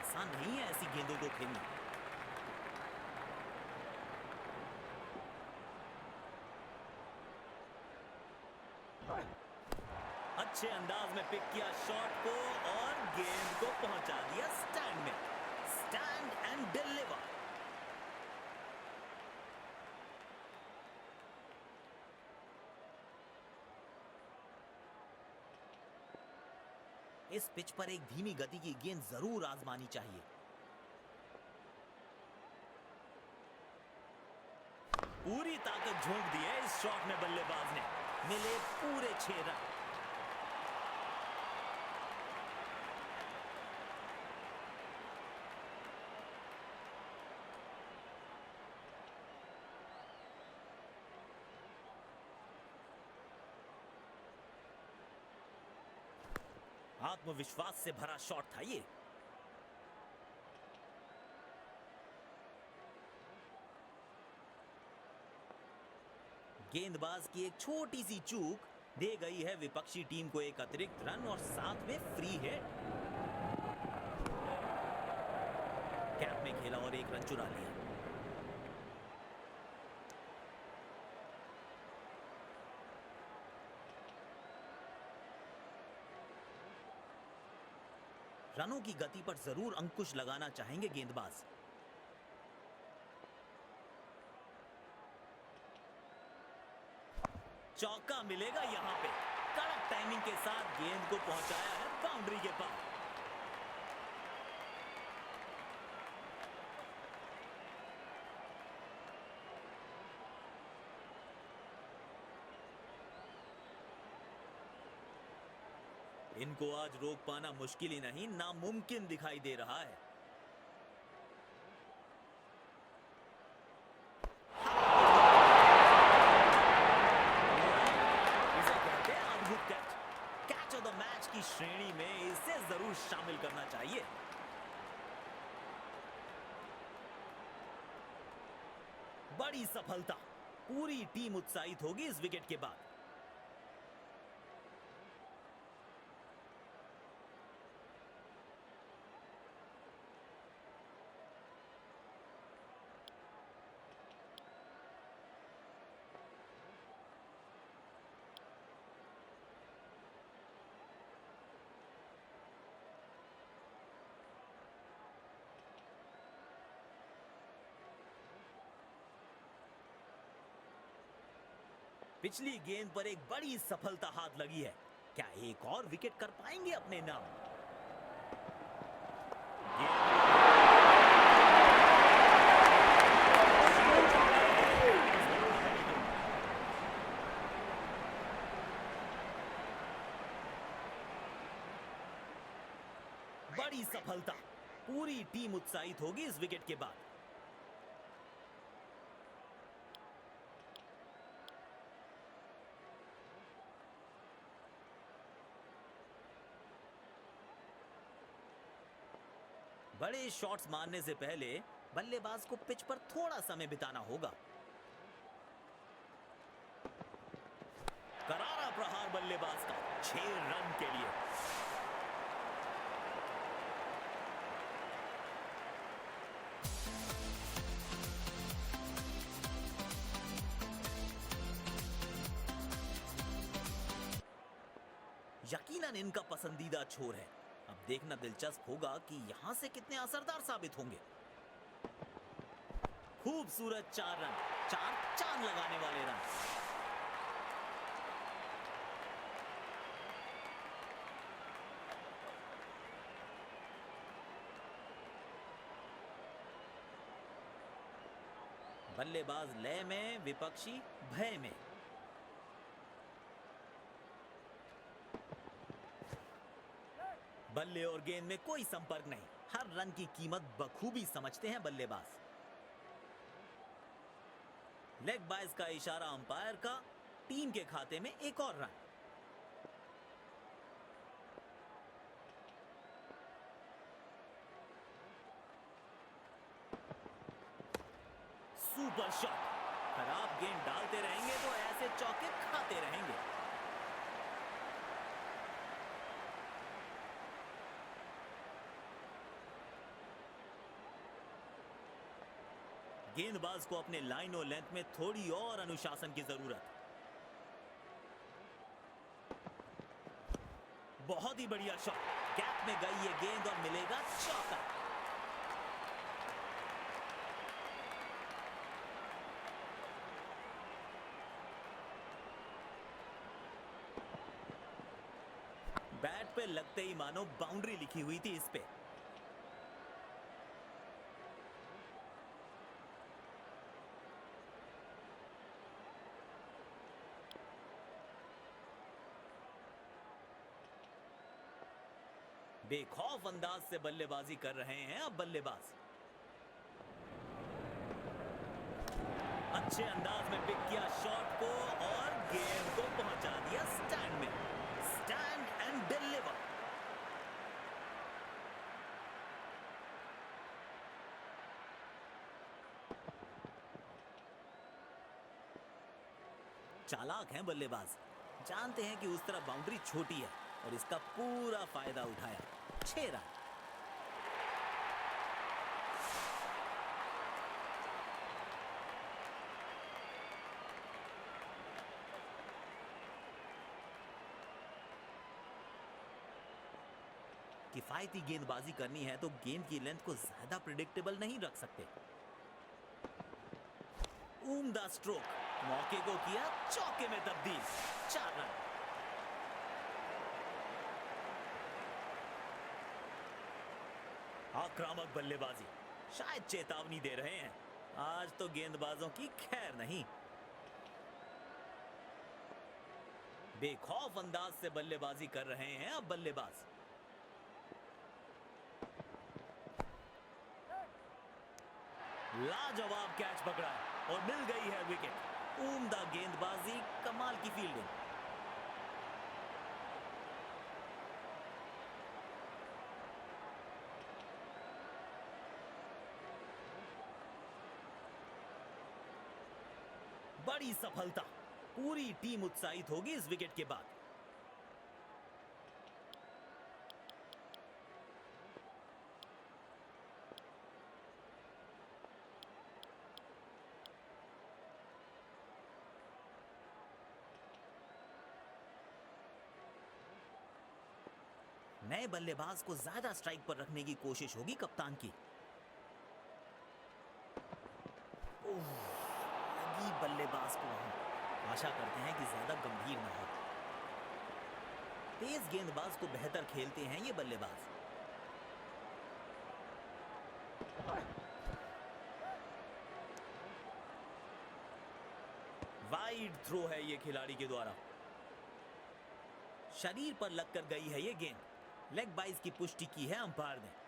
आसान नहीं है ऐसी गेंदों को खेलना। अच्छे अंदाज में पिक किया शॉट को और गेंद को पहुंचा दिया स्टैंड में। Stand and deliver. इस पिच पर एक धीमी गति की गेंद जरूर आजमानी चाहिए। पूरी ताकत झोंक दी है इस शॉट में बल्लेबाज ने। मिले पूरे 6 रन। आत्मविश्वास से भरा शॉट था ये। गेंदबाज की एक छोटी सी चूक दे गई है विपक्षी टीम को एक अतिरिक्त रन और साथ में फ्री हिट। कैप में खेला और एक रन चुरा लिया। रनों की गति पर जरूर अंकुश लगाना चाहेंगे गेंदबाज। चौका मिलेगा यहां पे। कड़क टाइमिंग के साथ गेंद को पहुंचाया है बाउंड्री के पार। इनको आज रोक पाना मुश्किल ही नहीं, नामुमकिन दिखाई दे रहा है। इसे कहते हैं अद्भुत catch. Catch of the match की श्रेणी में इसे जरूर शामिल करना चाहिए। बड़ी सफलता। पूरी टीम उत्साहित होगी इस विकेट के बाद। पिछली गेंद पर एक बड़ी सफलता हाथ लगी है। क्या एक और विकेट कर पाएंगे अपने नाम? बड़ी सफलता। पूरी टीम उत्साहित होगी इस विकेट के बाद। बड़े शॉट्स मारने से पहले बल्लेबाज को पिच पर थोड़ा समय बिताना होगा। करारा प्रहार बल्लेबाज का 6 रन के लिए। यकीनन इनका पसंदीदा छोर है। अब देखना दिलचस्प होगा कि यहां से कितने असरदार साबित होंगे। खूबसूरत 4 रन, 4 चांद लगाने वाले रन। बल्लेबाज लय में, विपक्षी भय में। बल्ले और गेंद में कोई संपर्क नहीं। हर रन की कीमत बखूबी समझते हैं बल्लेबाज। लेग बाइज का इशारा अंपायर का। टीम के खाते में एक और रन। Super shot. खराब गेंद डालते रहेंगे तो ऐसे चौके खाते रहेंगे। गेंदबाज को अपने लाइन और लेंथ में थोड़ी और अनुशासन की जरूरत। बहुत ही बढ़िया शॉट, गैप में गई ये गेंद और मिलेगा चौका। बैट पे लगते ही मानो बाउंड्री लिखी हुई थी इस पे। बेखौफ अंदाज से बल्लेबाजी कर रहे हैं अब बल्लेबाज। अच्छे अंदाज में पिक किया शॉट को और गेंद को पहुंचा दिया स्टैंड में। Stand and deliver. चालाक हैं बल्लेबाज, जानते हैं कि उस तरफ बाउंड्री छोटी है और इसका पूरा फायदा उठाया। 6 रन। किफायती गेंदबाजी करनी है तो गेंद की लेंथ को ज्यादा प्रिडिक्टेबल नहीं रख सकते। उम्दा स्ट्रोक, मौके को किया चौके में तब्दील। 4 रन। आक्रामक बल्लेबाजी, शायद चेतावनी दे रहे हैं, आज तो गेंदबाजों की खैर नहीं। बेखौफ अंदाज से बल्लेबाजी कर रहे हैं अब बल्लेबाज। लाजवाब कैच पकड़ा है और मिल गई है विकेट। उम्दा गेंदबाजी, कमाल की फील्डिंग। बड़ी सफलता, पूरी टीम उत्साहित होगी इस विकेट के बाद। नए बल्लेबाज को ज्यादा स्ट्राइक पर रखने की कोशिश होगी कप्तान की। लगी बल्लेबाज को वहां। आशा करते हैं कि ज्यादा गंभीर ना हो। तेज गेंदबाज को बेहतर खेलते हैं ये बल्लेबाज। वाइड थ्रो है ये खिलाड़ी के द्वारा। शरीर पर लगकर गई है ये गेंद। लेग बाइज की पुष्टि की है अंपायर ने।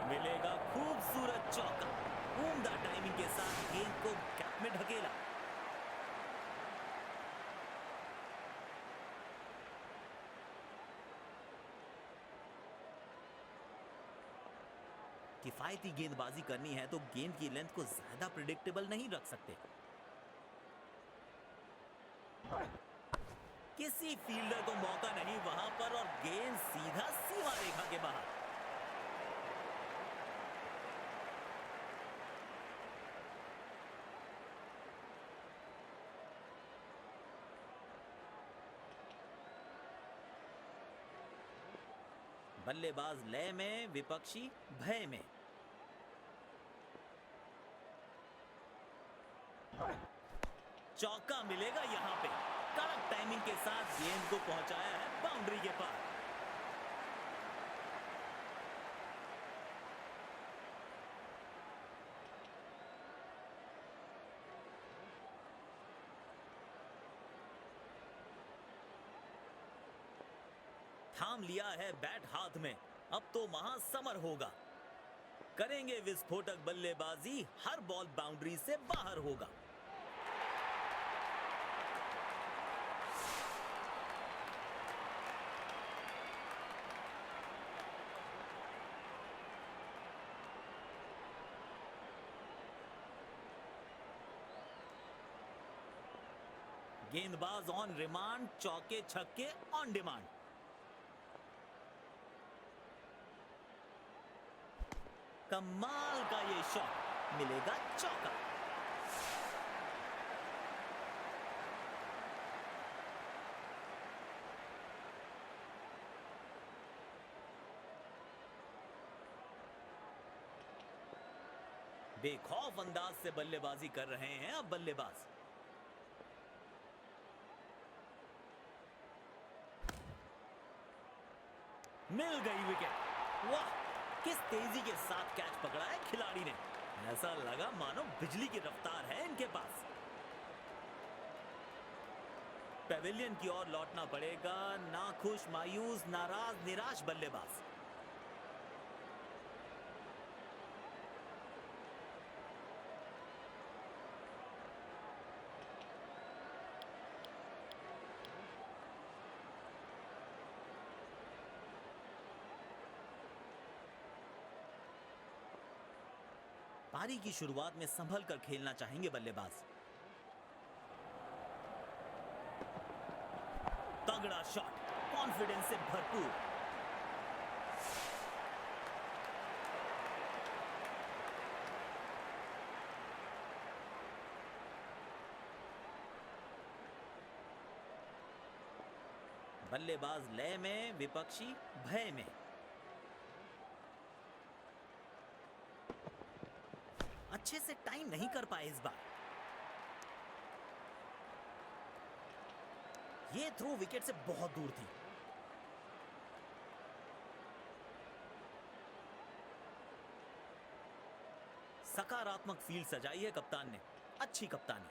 मिलेगा खूबसूरत चौका। उम्दा टाइमिंग के साथ गेंद को गैप में ढकेला। किफायती गेंदबाजी करनी है तो गेंद की लेंथ को ज्यादा प्रिडिक्टेबल नहीं रख सकते। किसी फील्डर को मौका नहीं वहां पर और गेंद सीधा सीमा रेखा के बाहर। बल्लेबाज लय में, विपक्षी भय में। चौका मिलेगा यहां पे। कड़क टाइमिंग के साथ गेंद को पहुंचाया है बाउंड्री के पार। थाम लिया है बैट हाथ में, अब तो महासमर होगा। करेंगे विस्फोटक बल्लेबाजी, हर बॉल बाउंड्री से बाहर होगा। गेंदबाज ऑन रिमांड, चौके छक्के ऑन डिमांड। कमाल का ये शॉट, मिलेगा चौका। बेखौफ अंदाज से बल्लेबाजी कर रहे हैं अब बल्लेबाज। मिल गई विकेट। वाह, किस तेजी के साथ कैच पकड़ा है खिलाड़ी ने। ऐसा लगा मानो बिजली की रफ्तार है इनके पास। पेविलियन की ओर लौटना पड़ेगा, नाखुश, मायूस, नाराज, निराश बल्लेबाज। पारी की शुरुआत में संभल कर खेलना चाहेंगे बल्लेबाज। तगड़ा शॉट, कॉन्फिडेंस से भरपूर। बल्लेबाज लय में, विपक्षी भय में। अच्छे से टाइम नहीं कर पाए इस बार। ये थ्रो विकेट से बहुत दूर थी। सकारात्मक फील्ड सजाई है कप्तान ने, अच्छी कप्तानी।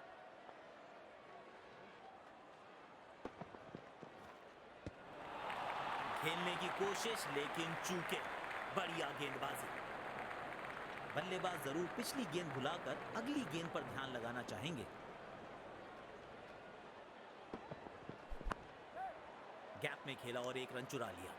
खेलने की कोशिश लेकिन चूके। बढ़िया गेंदबाजी। बल्लेबाज जरूर पिछली गेंद भुलाकर अगली गेंद पर ध्यान लगाना चाहेंगे। गैप में खेला और एक रन चुरा लिया।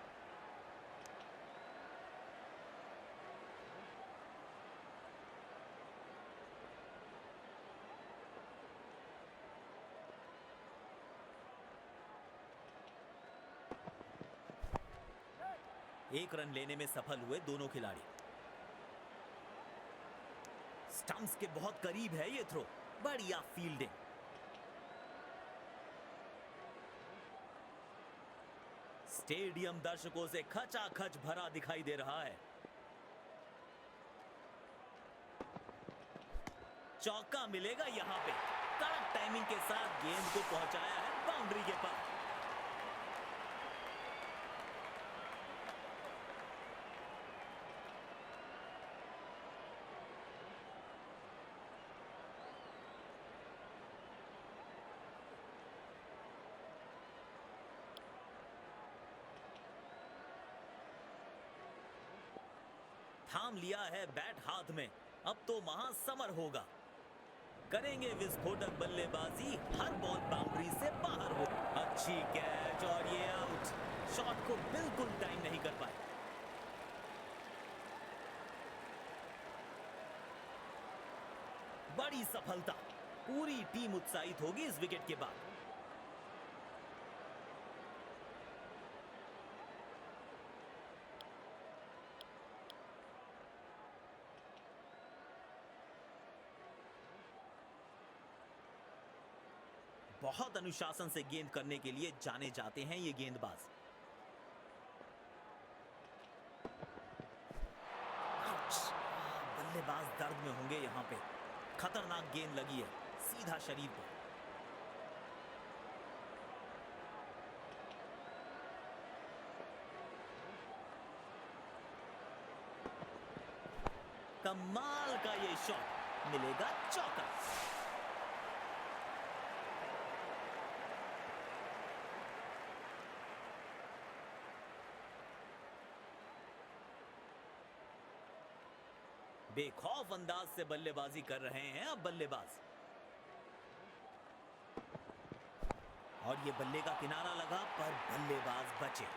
एक रन लेने में सफल हुए दोनों खिलाड़ी। स्टंप्स के बहुत करीब है ये थ्रो। बढ़िया फील्डिंग। स्टेडियम दर्शकों से खचाखच भरा दिखाई दे रहा है। चौका मिलेगा यहां पे। कड़क टाइमिंग के साथ गेंद को पहुंचाया है बाउंड्री के पास। थाम लिया है बैट हाथ में, अब तो महासमर होगा। करेंगे विस्फोटक बल्लेबाजी, हर बॉल बाउंड्री से बाहर हो। अच्छी कैच और ये आउट। शॉट को बिल्कुल टाइम नहीं कर पाए। बड़ी सफलता। पूरी टीम उत्साहित होगी इस विकेट के बाद। बहुत अनुशासन से गेंद करने के लिए जाने जाते हैं ये गेंदबाज। बल्लेबाज दर्द में होंगे यहां पे। खतरनाक गेंद लगी है सीधा शरीर पर। कमाल का ये शॉट, मिलेगा चौका। बेखौफ अंदाज से बल्लेबाजी कर रहे हैं अब बल्लेबाज। और ये बल्ले का किनारा लगा पर बल्लेबाज बचे।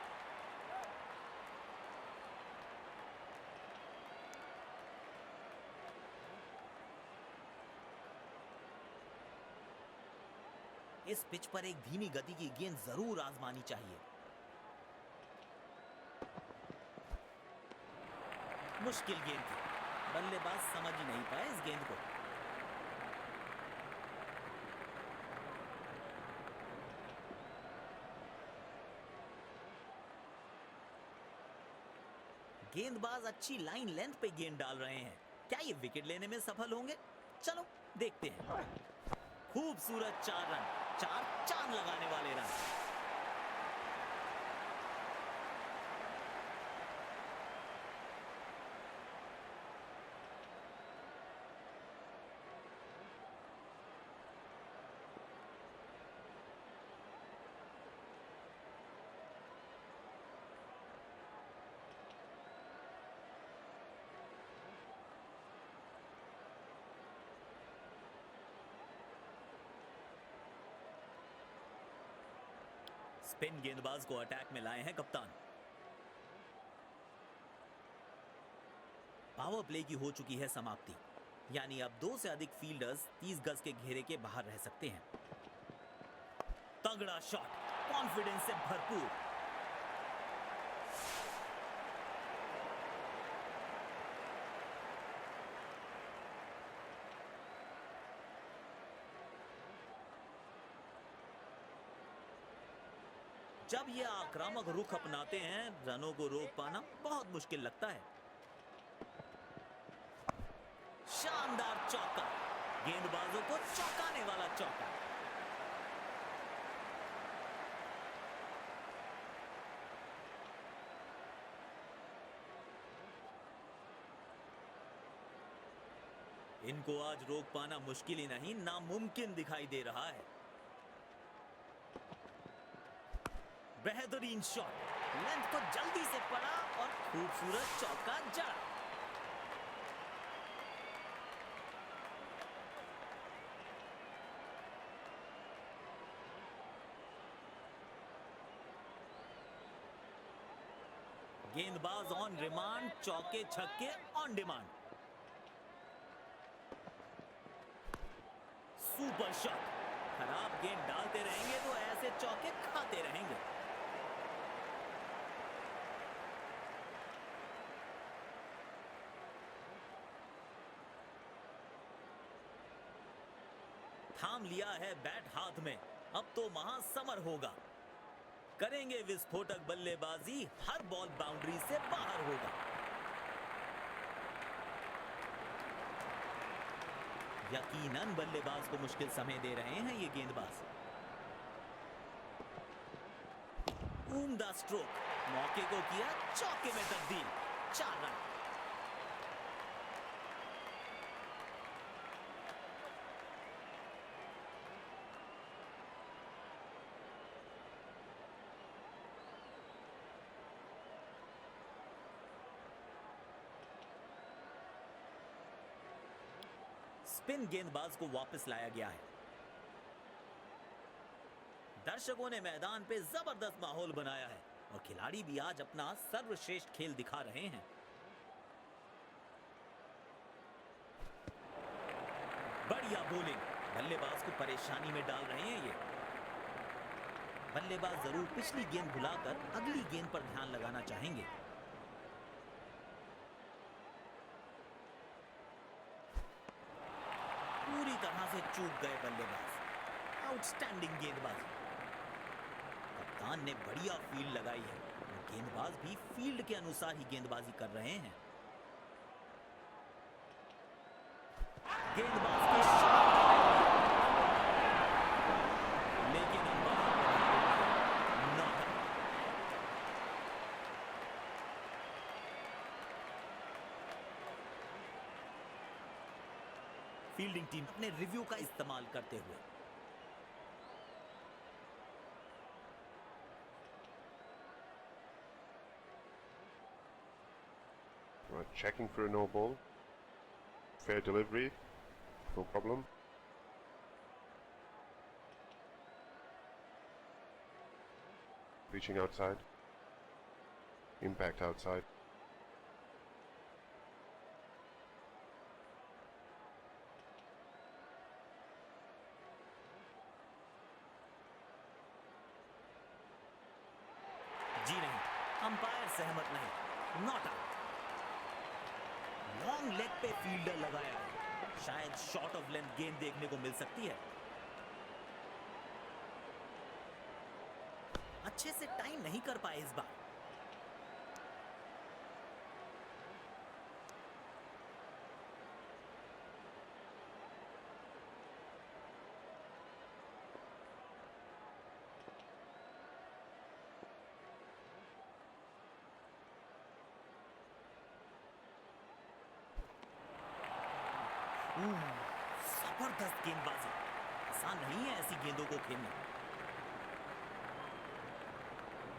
इस पिच पर एक धीमी गति की गेंद जरूर आजमानी चाहिए। मुश्किल गेंद थी, बल्लेबाज समझ ही नहीं पाए इस गेंद को। गेंदबाज अच्छी लाइन लेंथ पे गेंद डाल रहे हैं। क्या ये विकेट लेने में सफल होंगे? चलो देखते हैं। खूबसूरत 4 रन, 4 चांद लगाने वाले रन। स्पिन गेंदबाज को अटैक में लाए हैं कप्तान। पावर प्ले की हो चुकी है समाप्ति, यानी अब 2 से अधिक फील्डर्स 30 गज के घेरे के बाहर रह सकते हैं। तगड़ा शॉट, कॉन्फिडेंस से भरपूर। जब ये आक्रामक रुख अपनाते हैं, रनों को रोक पाना बहुत मुश्किल लगता है। शानदार चौका, गेंदबाजों को चौंकाने वाला चौका। इनको आज रोक पाना मुश्किल ही नहीं, नामुमकिन दिखाई दे रहा है। बेहतरीन शॉट, लेंथ को जल्दी से पड़ा और खूबसूरत चौका जड़ा। गेंदबाज ऑन रिमांड, चौके छक्के ऑन डिमांड। सुपर शॉट, खराब गेंद डालते रहेंगे तो ऐसे चौके खाते रहेंगे। थाम लिया है बैट हाथ में, अब तो महासमर होगा। करेंगे विस्फोटक बल्लेबाजी, हर बॉल बाउंड्री से बाहर होगा। यकीनन बल्लेबाज को मुश्किल समय दे रहे हैं ये गेंदबाज। उम्दा स्ट्रोक, मौके को किया चौके में तब्दील। 4 रन। स्पिन गेंदबाज को वापस लाया गया है। दर्शकों ने मैदान पे जबरदस्त माहौल बनाया है और खिलाड़ी भी आज अपना सर्वश्रेष्ठ खेल दिखा रहे हैं। बढ़िया बॉलिंग, बल्लेबाज को परेशानी में डाल रहे हैं ये। बल्लेबाज जरूर पिछली गेंद भुलाकर अगली गेंद पर ध्यान लगाना चाहेंगे। पूरी तरह से चूक गए बल्लेबाज। आउटस्टैंडिंग गेंदबाजी। कप्तान ने बढ़िया फील्ड लगाई है और गेंदबाज भी फील्ड के अनुसार ही गेंदबाजी कर रहे हैं। गेंदबाज के शॉट, लेकिन नॉट आउट। फील्डिंग टीम अपने रिव्यू का इस्तेमाल करते हुए Checking for a no ball. Fair delivery, no problem. Reaching outside. Impact outside. जी नहीं, अंपायर सहमत नहीं, नॉट आउट। लॉन्ग लेग पे फील्डर लगाया है, शायद शॉर्ट ऑफ लेंथ गेंद देखने को मिल सकती है। अच्छे से टाइम नहीं कर पाए इस बार। जबरदस्त गेंदबाजी। आसान नहीं है ऐसी गेंदों को खेलना।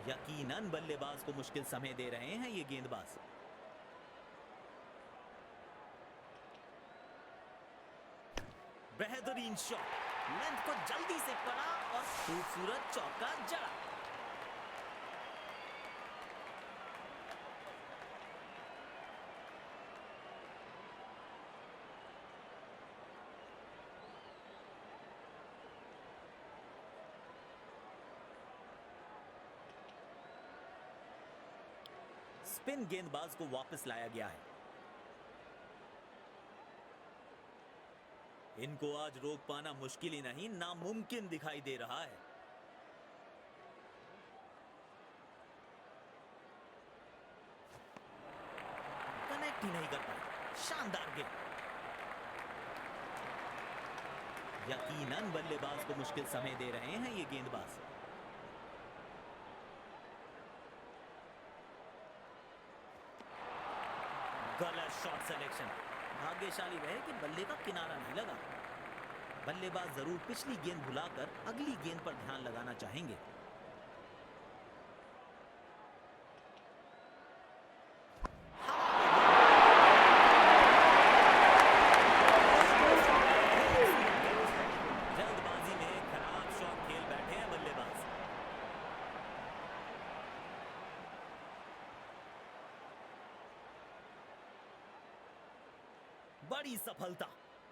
यकीनन बल्लेबाज को मुश्किल समय दे रहे हैं ये गेंदबाज। बेहतरीन शॉट, लेंथ को जल्दी से पड़ा और खूबसूरत चौका जड़ा। स्पिन गेंदबाज को वापस लाया गया है। इनको आज रोक पाना मुश्किल ही नहीं, नामुमकिन दिखाई दे रहा है। कनेक्ट ही नहीं कर पाए। शानदार गेंद। यकीनन बल्लेबाज को मुश्किल समय दे रहे हैं ये गेंदबाज। गलत शॉट सिलेक्शन। भाग्यशाली रहे कि बल्ले का किनारा नहीं लगा। बल्लेबाज जरूर पिछली गेंद भुलाकर अगली गेंद पर ध्यान लगाना चाहेंगे। जल्दबाजी में खराब शॉट खेल बैठे हैं बल्लेबाज। बड़ी सफलता।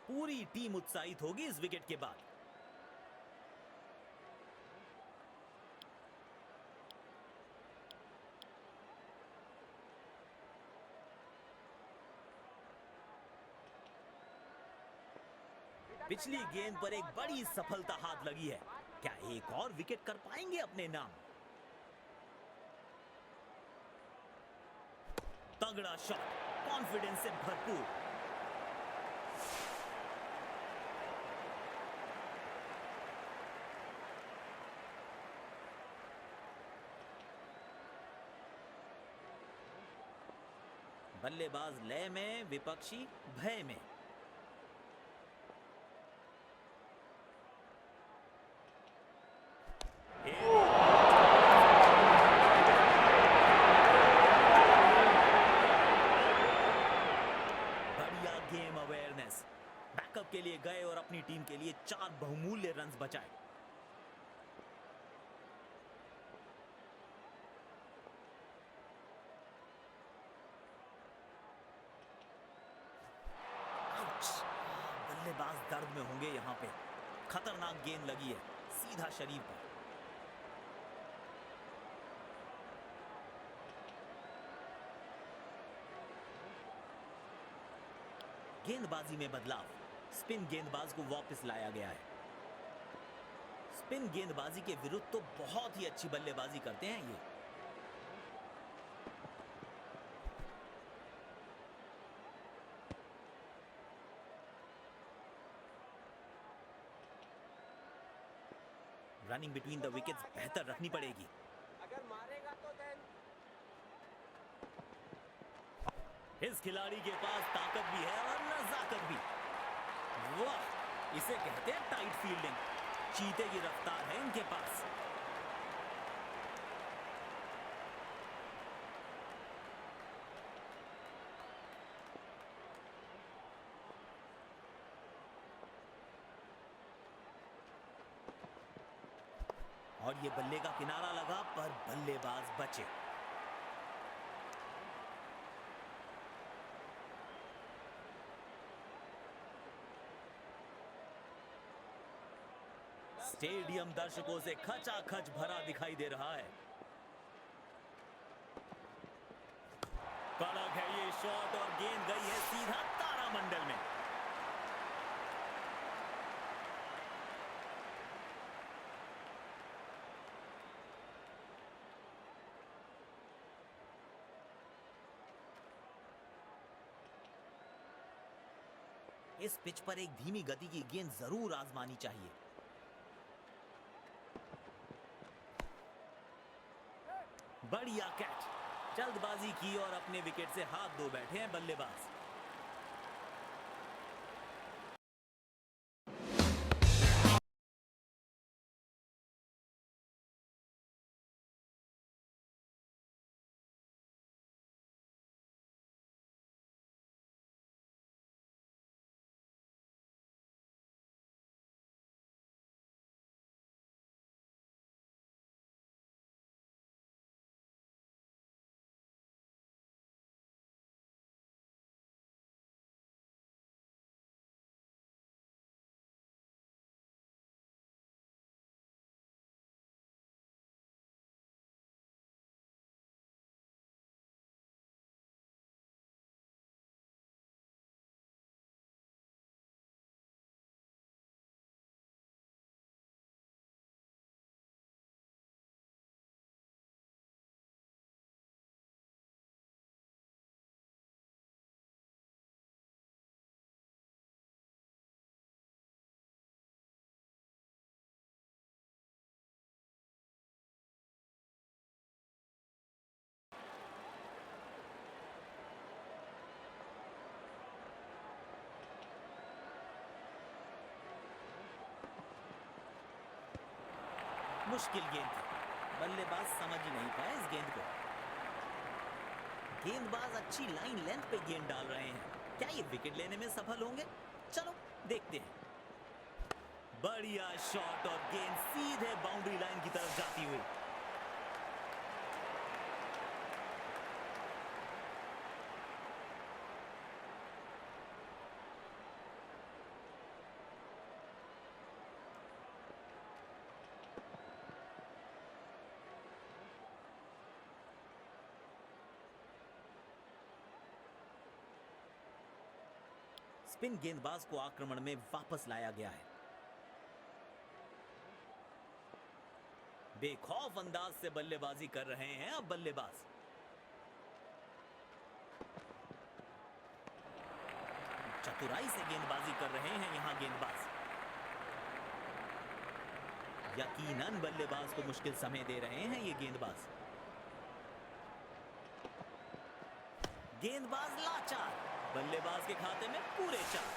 पूरी टीम उत्साहित होगी इस विकेट के बाद। पिछली गेंद पर एक बड़ी सफलता हाथ लगी है। क्या एक और विकेट कर पाएंगे अपने नाम? तगड़ा शॉट, कॉन्फिडेंस से भरपूर। बल्लेबाज लय में, विपक्षी भय में। बढ़िया गेम अवेयरनेस। बैकअप के लिए गए और अपनी टीम के लिए 4 बहुमूल्य रन्स बचाए। बल्लेबाज दर्द में होंगे यहां पे। खतरनाक गेंद लगी है, सीधा शरीर पर। गेंदबाजी में बदलाव। स्पिन गेंदबाज को वापस लाया गया है। स्पिन गेंदबाजी के विरुद्ध तो बहुत ही अच्छी बल्लेबाजी करते हैं ये। रनिंग बिटवीन द विकेट्स बेहतर रखनी पड़ेगी। अगर मारेगा तो देन इस खिलाड़ी के पास ताकत भी है और नजाकत भी। वाह, इसे कहते हैं टाइट फील्डिंग। चीते की रफ्तार है इनके पास। और ये बल्ले का किनारा लगा पर बल्लेबाज बचे। स्टेडियम दर्शकों से खचाखच भरा दिखाई दे रहा है। कड़क है ये शॉट और गेंद गई है सीधा तारामंडल में। इस पिच पर एक धीमी गति की गेंद जरूर आजमानी चाहिए। बढ़िया कैच, जल्दबाजी की और अपने विकेट से हाथ धो बैठे हैं बल्लेबाज। मुश्किल गेंद थी, बल्लेबाज समझ ही नहीं पाए इस गेंद को। गेंदबाज अच्छी लाइन लेंथ पे गेंद डाल रहे हैं, क्या ये विकेट लेने में सफल होंगे? चलो देखते हैं। बढ़िया शॉट और गेंद सीधे बाउंड्री लाइन की तरफ जाती हुई। स्पिन गेंदबाज को आक्रमण में वापस लाया गया है। बेखौफ अंदाज से बल्लेबाजी कर रहे हैं अब बल्लेबाज। चतुराई से गेंदबाजी कर रहे हैं यहां गेंदबाज। यकीनन बल्लेबाज को मुश्किल समय दे रहे हैं ये गेंदबाज। गेंदबाज लाचार, बल्लेबाज के खाते में पूरे 4।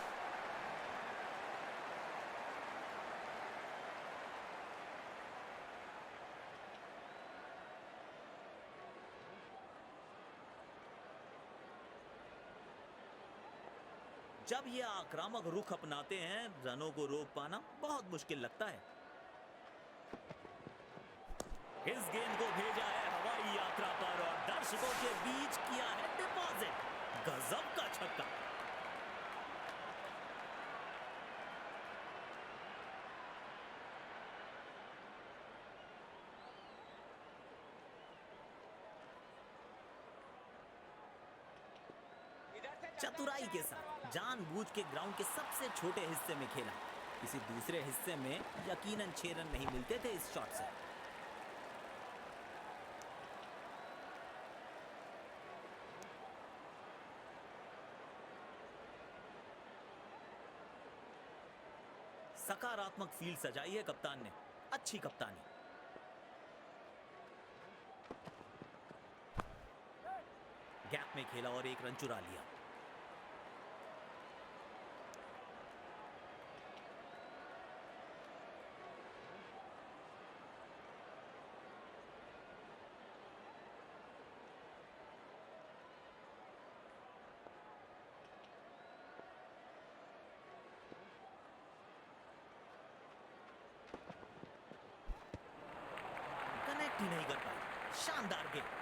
जब ये आक्रामक रुख अपनाते हैं, रनों को रोक पाना बहुत मुश्किल लगता है। इस गेंद को भेजा है हवाई यात्रा पर और दर्शकों के बीच किया है डिपॉजिट। गजब का छक्का। चतुराई के साथ जानबूझ के ग्राउंड के सबसे छोटे हिस्से में खेला। किसी दूसरे हिस्से में यकीनन 6 रन नहीं मिलते थे इस शॉट से। सकारात्मक फील्ड सजाई है कप्तान ने, अच्छी कप्तानी। गैप में खेला और 1 रन चुरा लिया। कनेक्ट ही नहीं कर पाए। शानदार गेंद।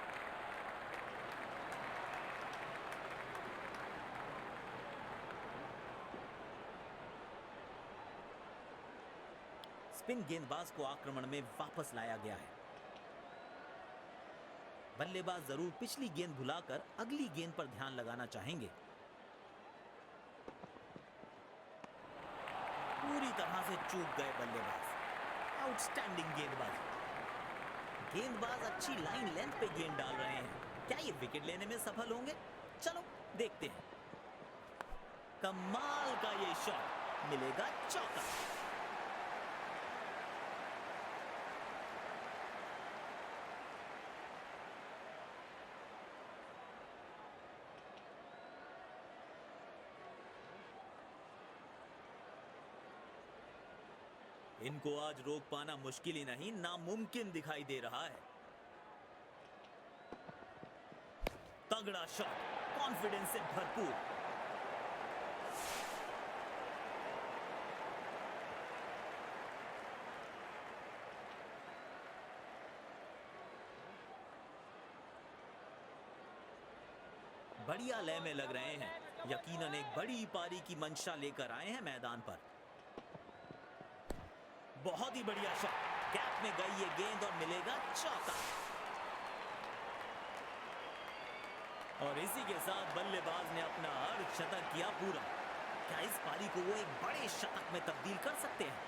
स्पिन गेंदबाज को आक्रमण में वापस लाया गया है। बल्लेबाज जरूर पिछली गेंद भुलाकर अगली गेंद पर ध्यान लगाना चाहेंगे। पूरी तरह से चूक गए बल्लेबाज। आउटस्टैंडिंग गेंदबाजी। गेंदबाज अच्छी लाइन लेंथ पे गेंद डाल रहे हैं। क्या ये विकेट लेने में सफल होंगे? चलो देखते हैं। कमाल का ये शॉट, मिलेगा चौका। इनको आज रोक पाना मुश्किल ही नहीं, नामुमकिन दिखाई दे रहा है। तगड़ा शॉट, कॉन्फिडेंस से भरपूर। बढ़िया लय में लग रहे हैं। यकीनन एक बड़ी पारी की मंशा लेकर आए हैं मैदान पर। बहुत ही बढ़िया शॉट, गैप में गई ये गेंद और मिलेगा चौका। और इसी के साथ बल्लेबाज ने अपना अर्धशतक किया पूरा। क्या इस पारी को वो एक बड़े शतक में तब्दील कर सकते हैं?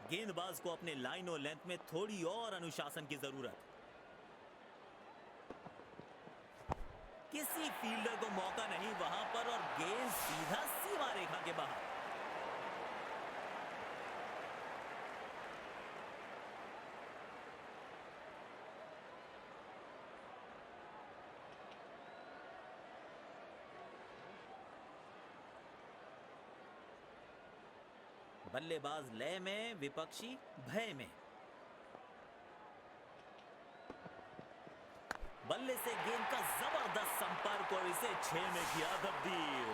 गेंदबाज को अपने लाइन और लेंथ में थोड़ी और अनुशासन की जरूरत। किसी फील्डर को मौका नहीं वहां पर और गेंद सीधा सीमा रेखा के बाहर। बल्लेबाज लय में, विपक्षी भय में। बल्ले से गेंद का जबरदस्त संपर्क और इसे 6 में किया तब्दील।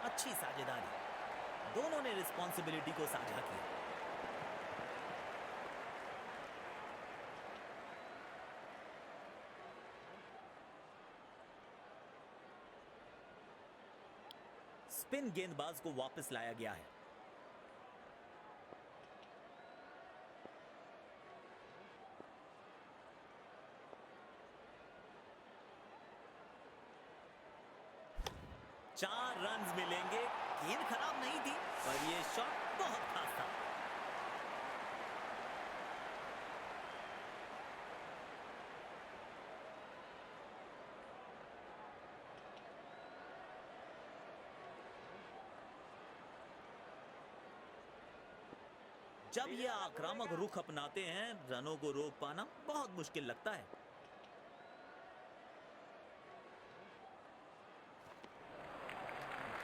अच्छी साझेदारी, दोनों ने रिस्पॉन्सिबिलिटी को साझा किया। स्पिन गेंदबाज को वापस लाया गया है। चार रन्स मिलेंगे। गेंद खराब नहीं थी पर यह शॉट बहुत खास था। जब ये आक्रामक रुख अपनाते हैं, रनों को रोक पाना बहुत मुश्किल लगता है।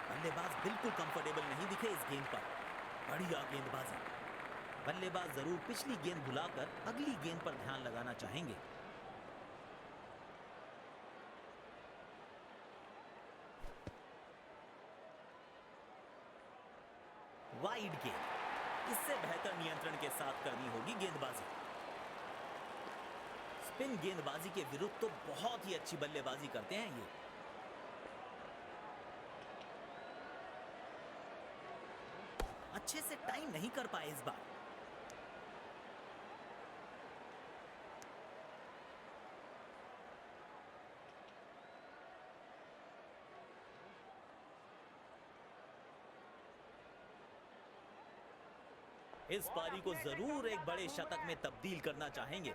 बल्लेबाज बिल्कुल कंफर्टेबल नहीं दिखे इस गेंद पर। बढ़िया गेंदबाजी। बल्लेबाज जरूर पिछली गेंद भुलाकर अगली गेंद पर ध्यान लगाना चाहेंगे। वाइड गेंद, इससे बेहतर नियंत्रण के साथ करनी होगी गेंदबाजी। स्पिन गेंदबाजी के विरुद्ध तो बहुत ही अच्छी बल्लेबाजी करते हैं ये। अच्छे से टाइम नहीं कर पाए इस बार। इस पारी को जरूर एक बड़े शतक में तब्दील करना चाहेंगे।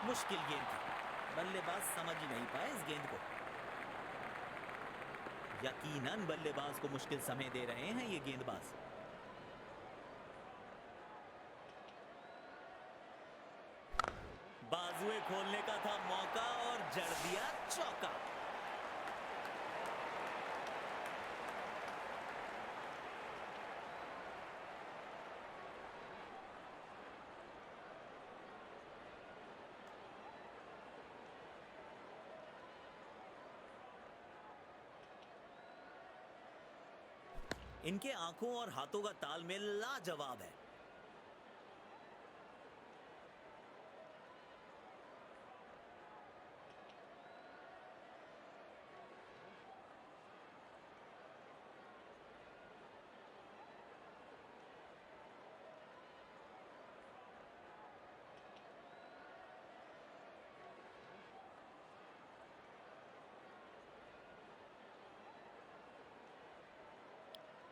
मुश्किल गेंद थी, बल्लेबाज समझ ही नहीं पाए इस गेंद को। यकीनन बल्लेबाज को मुश्किल समय दे रहे हैं ये गेंदबाज। बाजुए खोलने का था मौका और जड़ दिया चौका। इनके आंखों और हाथों का तालमेल लाजवाब है।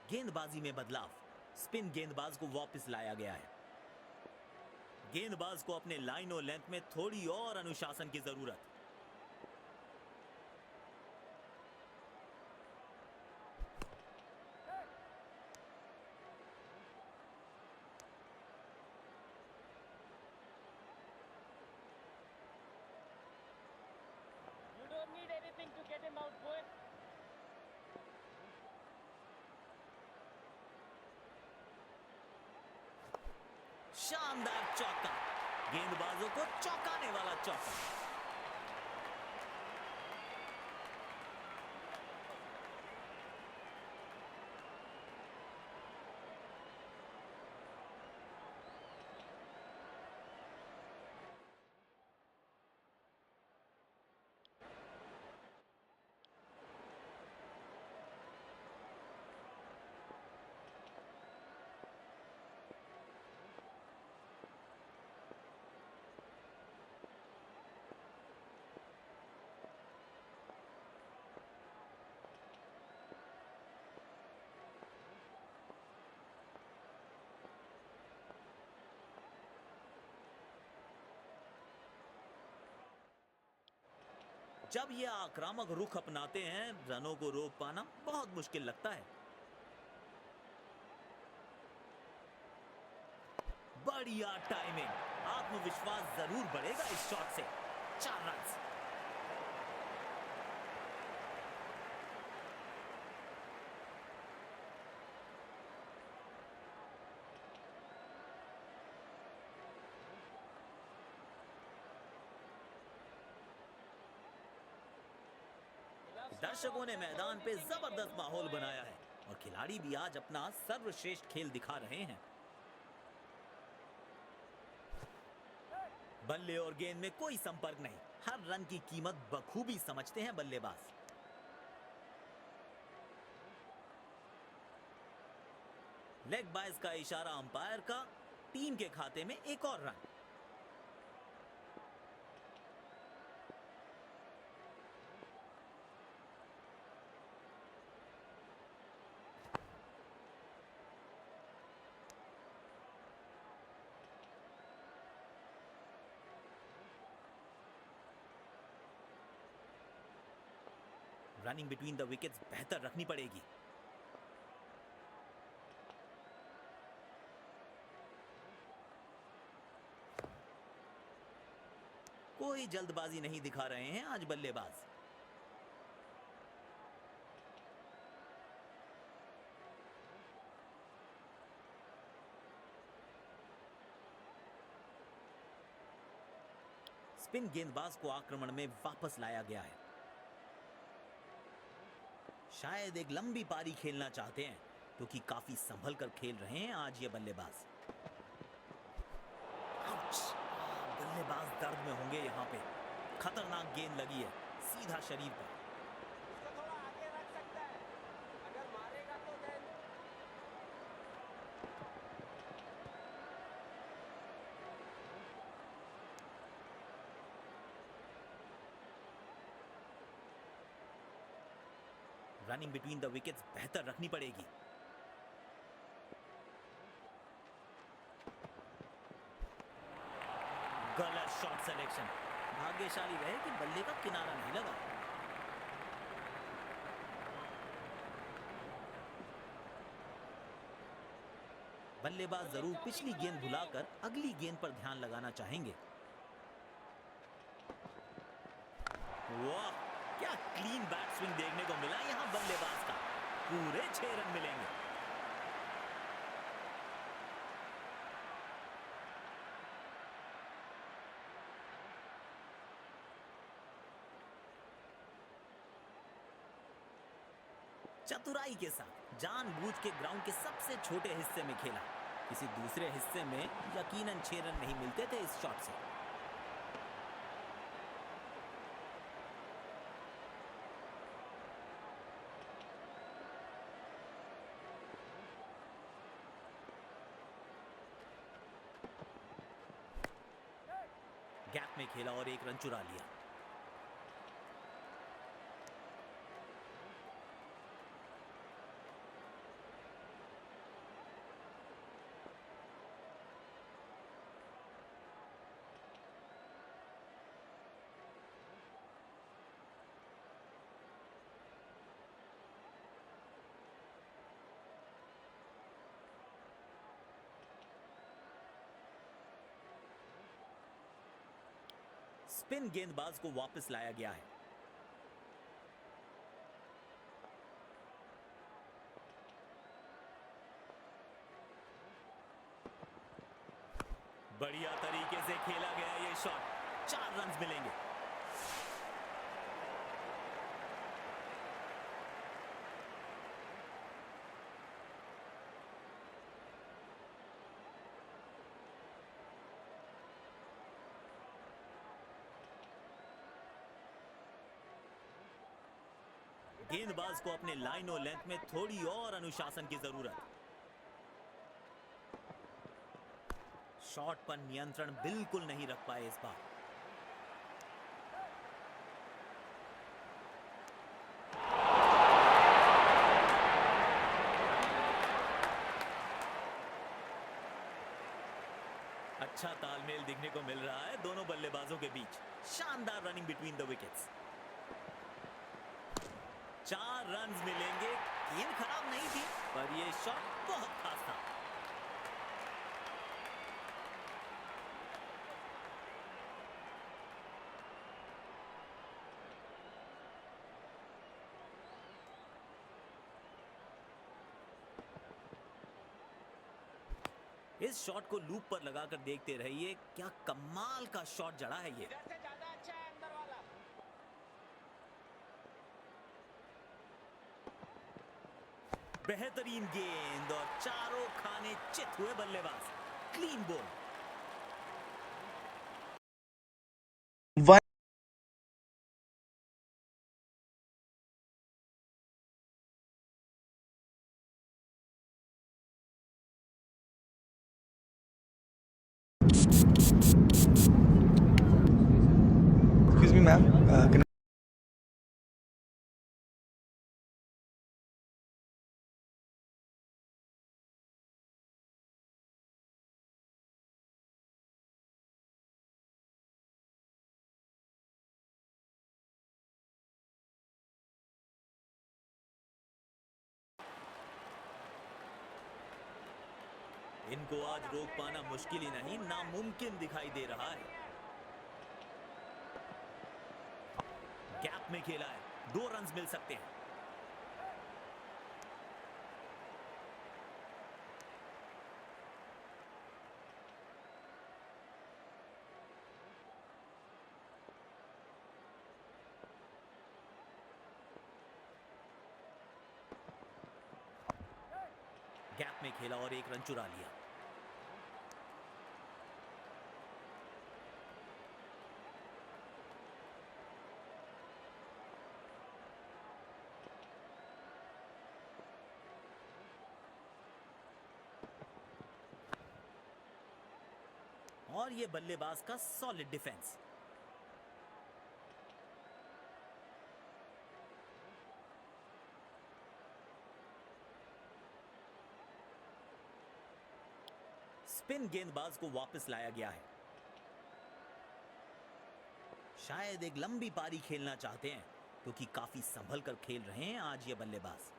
गेंदबाजी में बदलाव, स्पिन गेंदबाज को वापस लाया गया है। गेंदबाज को अपने लाइन और लेंथ में थोड़ी और अनुशासन की जरूरत। You don't need anything to get him out, boy. शानदार चौका, गेंदबाजों को चौंकाने वाला चौका। जब ये आक्रामक रुख अपनाते हैं, रनों को रोक पाना बहुत मुश्किल लगता है। बढ़िया टाइमिंग, आत्मविश्वास जरूर बढ़ेगा इस शॉट से। 4 रन। दर्शकों ने मैदान पे जबरदस्त माहौल बनाया है और खिलाड़ी भी आज अपना सर्वश्रेष्ठ खेल दिखा रहे हैं। बल्ले और गेंद में कोई संपर्क नहीं, हर रन की कीमत बखूबी समझते हैं बल्लेबाज। लेग बाइज का इशारा अंपायर का, टीम के खाते में एक और run. Running between the wickets बेहतर रखनी पड़ेगी। कोई जल्दबाजी नहीं दिखा रहे हैं आज बल्लेबाज। स्पिन गेंदबाज को आक्रमण में वापस लाया गया है। शायद एक लंबी पारी खेलना चाहते हैं, क्योंकि काफी संभल कर खेल रहे हैं आज ये बल्लेबाज। बल्लेबाज दर्द में होंगे यहाँ पे। खतरनाक गेंद लगी है सीधा शरीर पर। उसको थोड़ा आगे रख सकता है, अगर मारेगा तो then. Running between the wickets बेहतर रखनी पड़ेगी। गलत शॉट सिलेक्शन। भाग्यशाली रहे कि बल्ले का किनारा नहीं लगा। बल्लेबाज जरूर पिछली गेंद भुलाकर अगली गेंद पर ध्यान लगाना चाहेंगे। वाह, क्या क्लीन बैट स्विंग देखने को मिला यहां बल्लेबाज का। पूरे 6 रन मिलेंगे। चतुराई के साथ जानबूझ के ग्राउंड के सबसे छोटे हिस्से में खेला। किसी दूसरे हिस्से में यकीनन 6 रन नहीं मिलते थे इस शॉट से। गैप में खेला और 1 रन चुरा लिया। स्पिन गेंदबाज को वापस लाया गया है। बढ़िया तरीके से खेला गया ये शॉट। 4 रन मिलेंगे। गेंदबाज को अपने लाइन और लेंथ में थोड़ी और अनुशासन की जरूरत। शॉट पर नियंत्रण बिल्कुल नहीं रख पाए इस बार। अच्छा तालमेल दिखने को मिल रहा है दोनों बल्लेबाजों के बीच। शानदार running between the wickets. 4 run मिलेंगे। गेंद खराब नहीं थी, पर यह शॉट बहुत खास था। इस शॉट को लूप पर लगाकर देखते रहिए। क्या कमाल का शॉट जड़ा है ये। इधर से ज्यादा अच्छा है अंदर वाला। बेहतरीन गेंद और चारों खाने चित हुए बल्लेबाज। Clean ball. Excuse me, ma'am. Can इनको आज रोक पाना मुश्किल ही नहीं, नामुमकिन दिखाई दे रहा है। गैप में खेला है। 2 रन मिल सकते हैं। गैप में खेला और 1 रन चुरा लिया। और ये बल्लेबाज का सॉलिड डिफेंस। स्पिन गेंदबाज को वापस लाया गया है। शायद एक लंबी पारी खेलना चाहते हैं, क्योंकि काफी संभल कर खेल रहे हैं आज ये बल्लेबाज।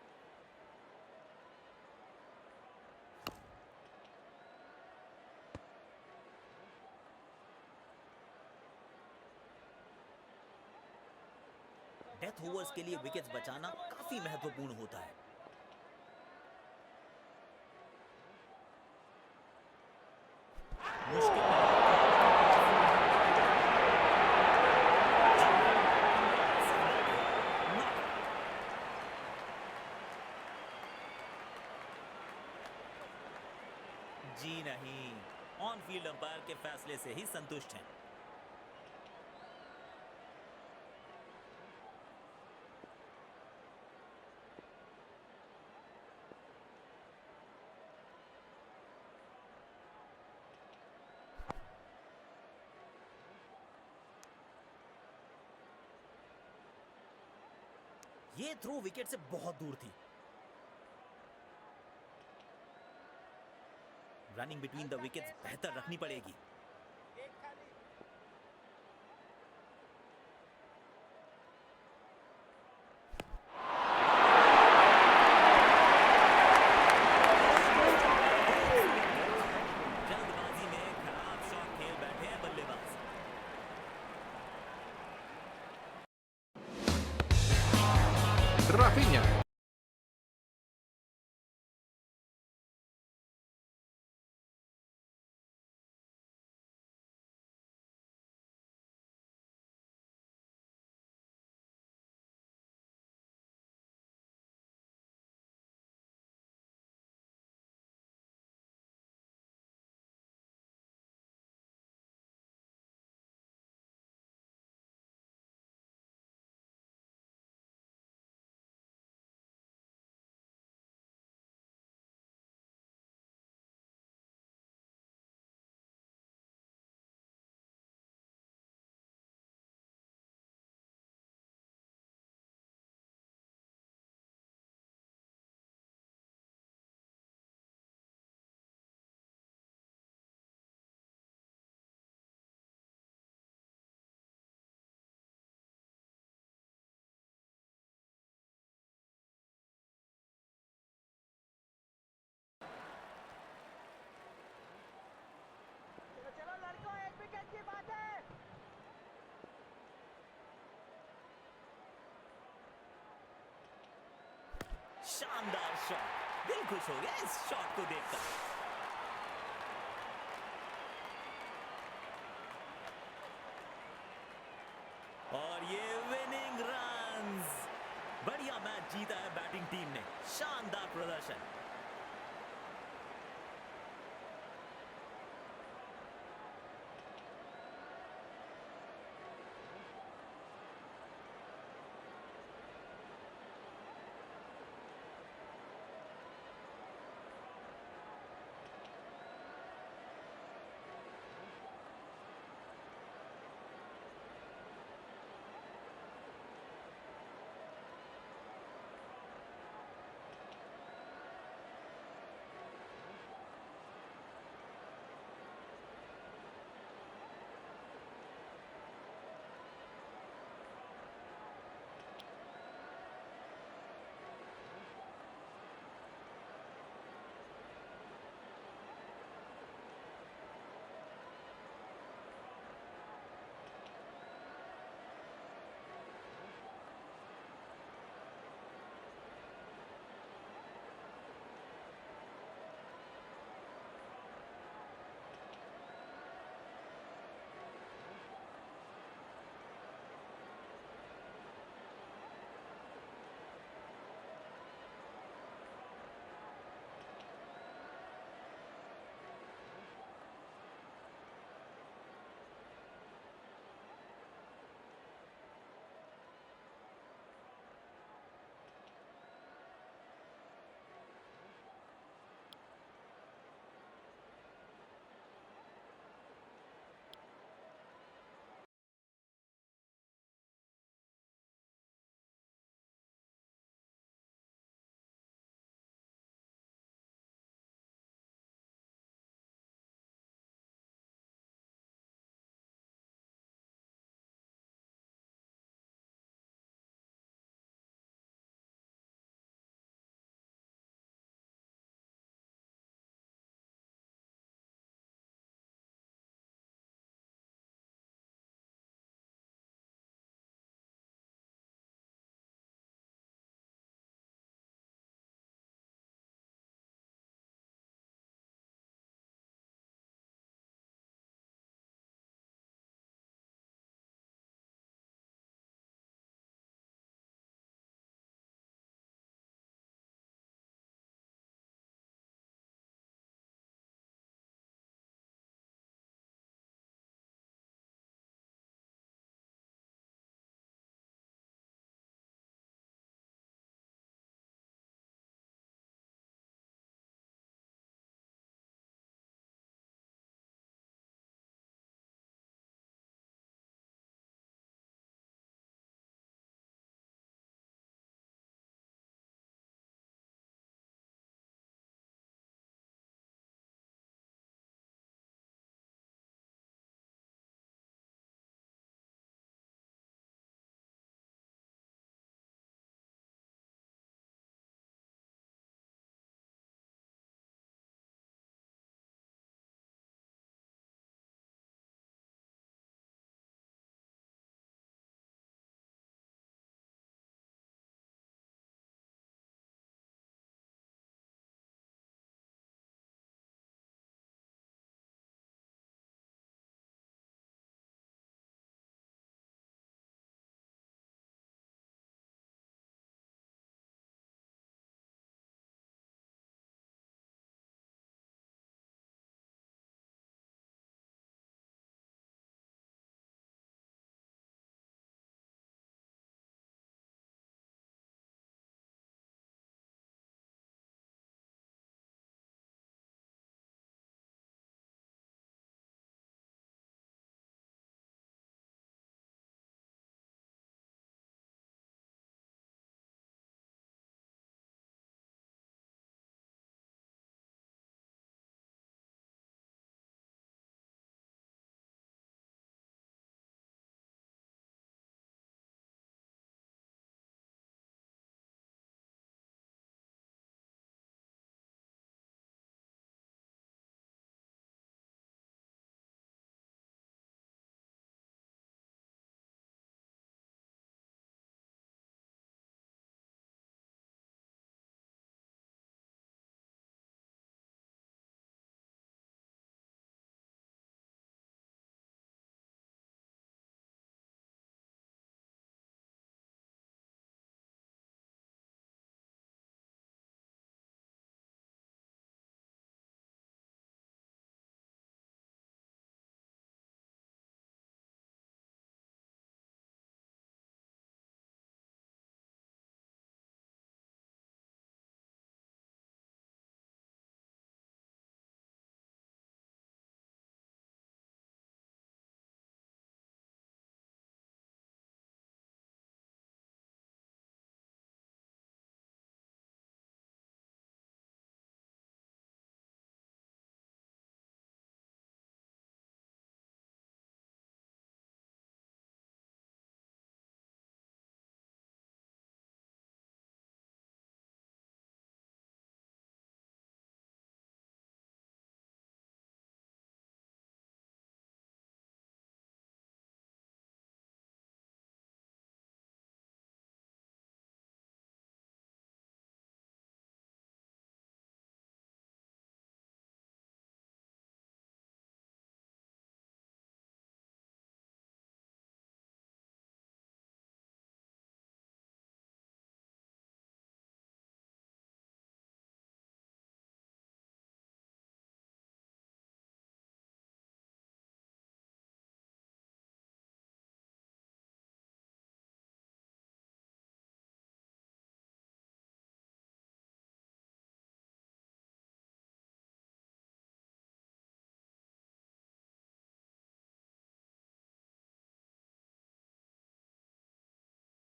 डेथ ओवर्स के लिए विकेट्स बचाना काफी महत्वपूर्ण होता है। मुश्किल जी नहीं, ऑन फील्ड अंपायर के फैसले से ही संतुष्ट हैं। ये थ्रो विकेट से बहुत दूर थी। रनिंग बिटवीन द विकेट्स बेहतर रखनी पड़ेगी। एक खाली जल्दबाजी में खराब शॉट खेल बैठे हैं बल्लेबाज। Rafinha. चलो लड़कों, एक विकेट की बात है। शानदार शॉट, दिल खुश हो गया इस शॉट को देखकर।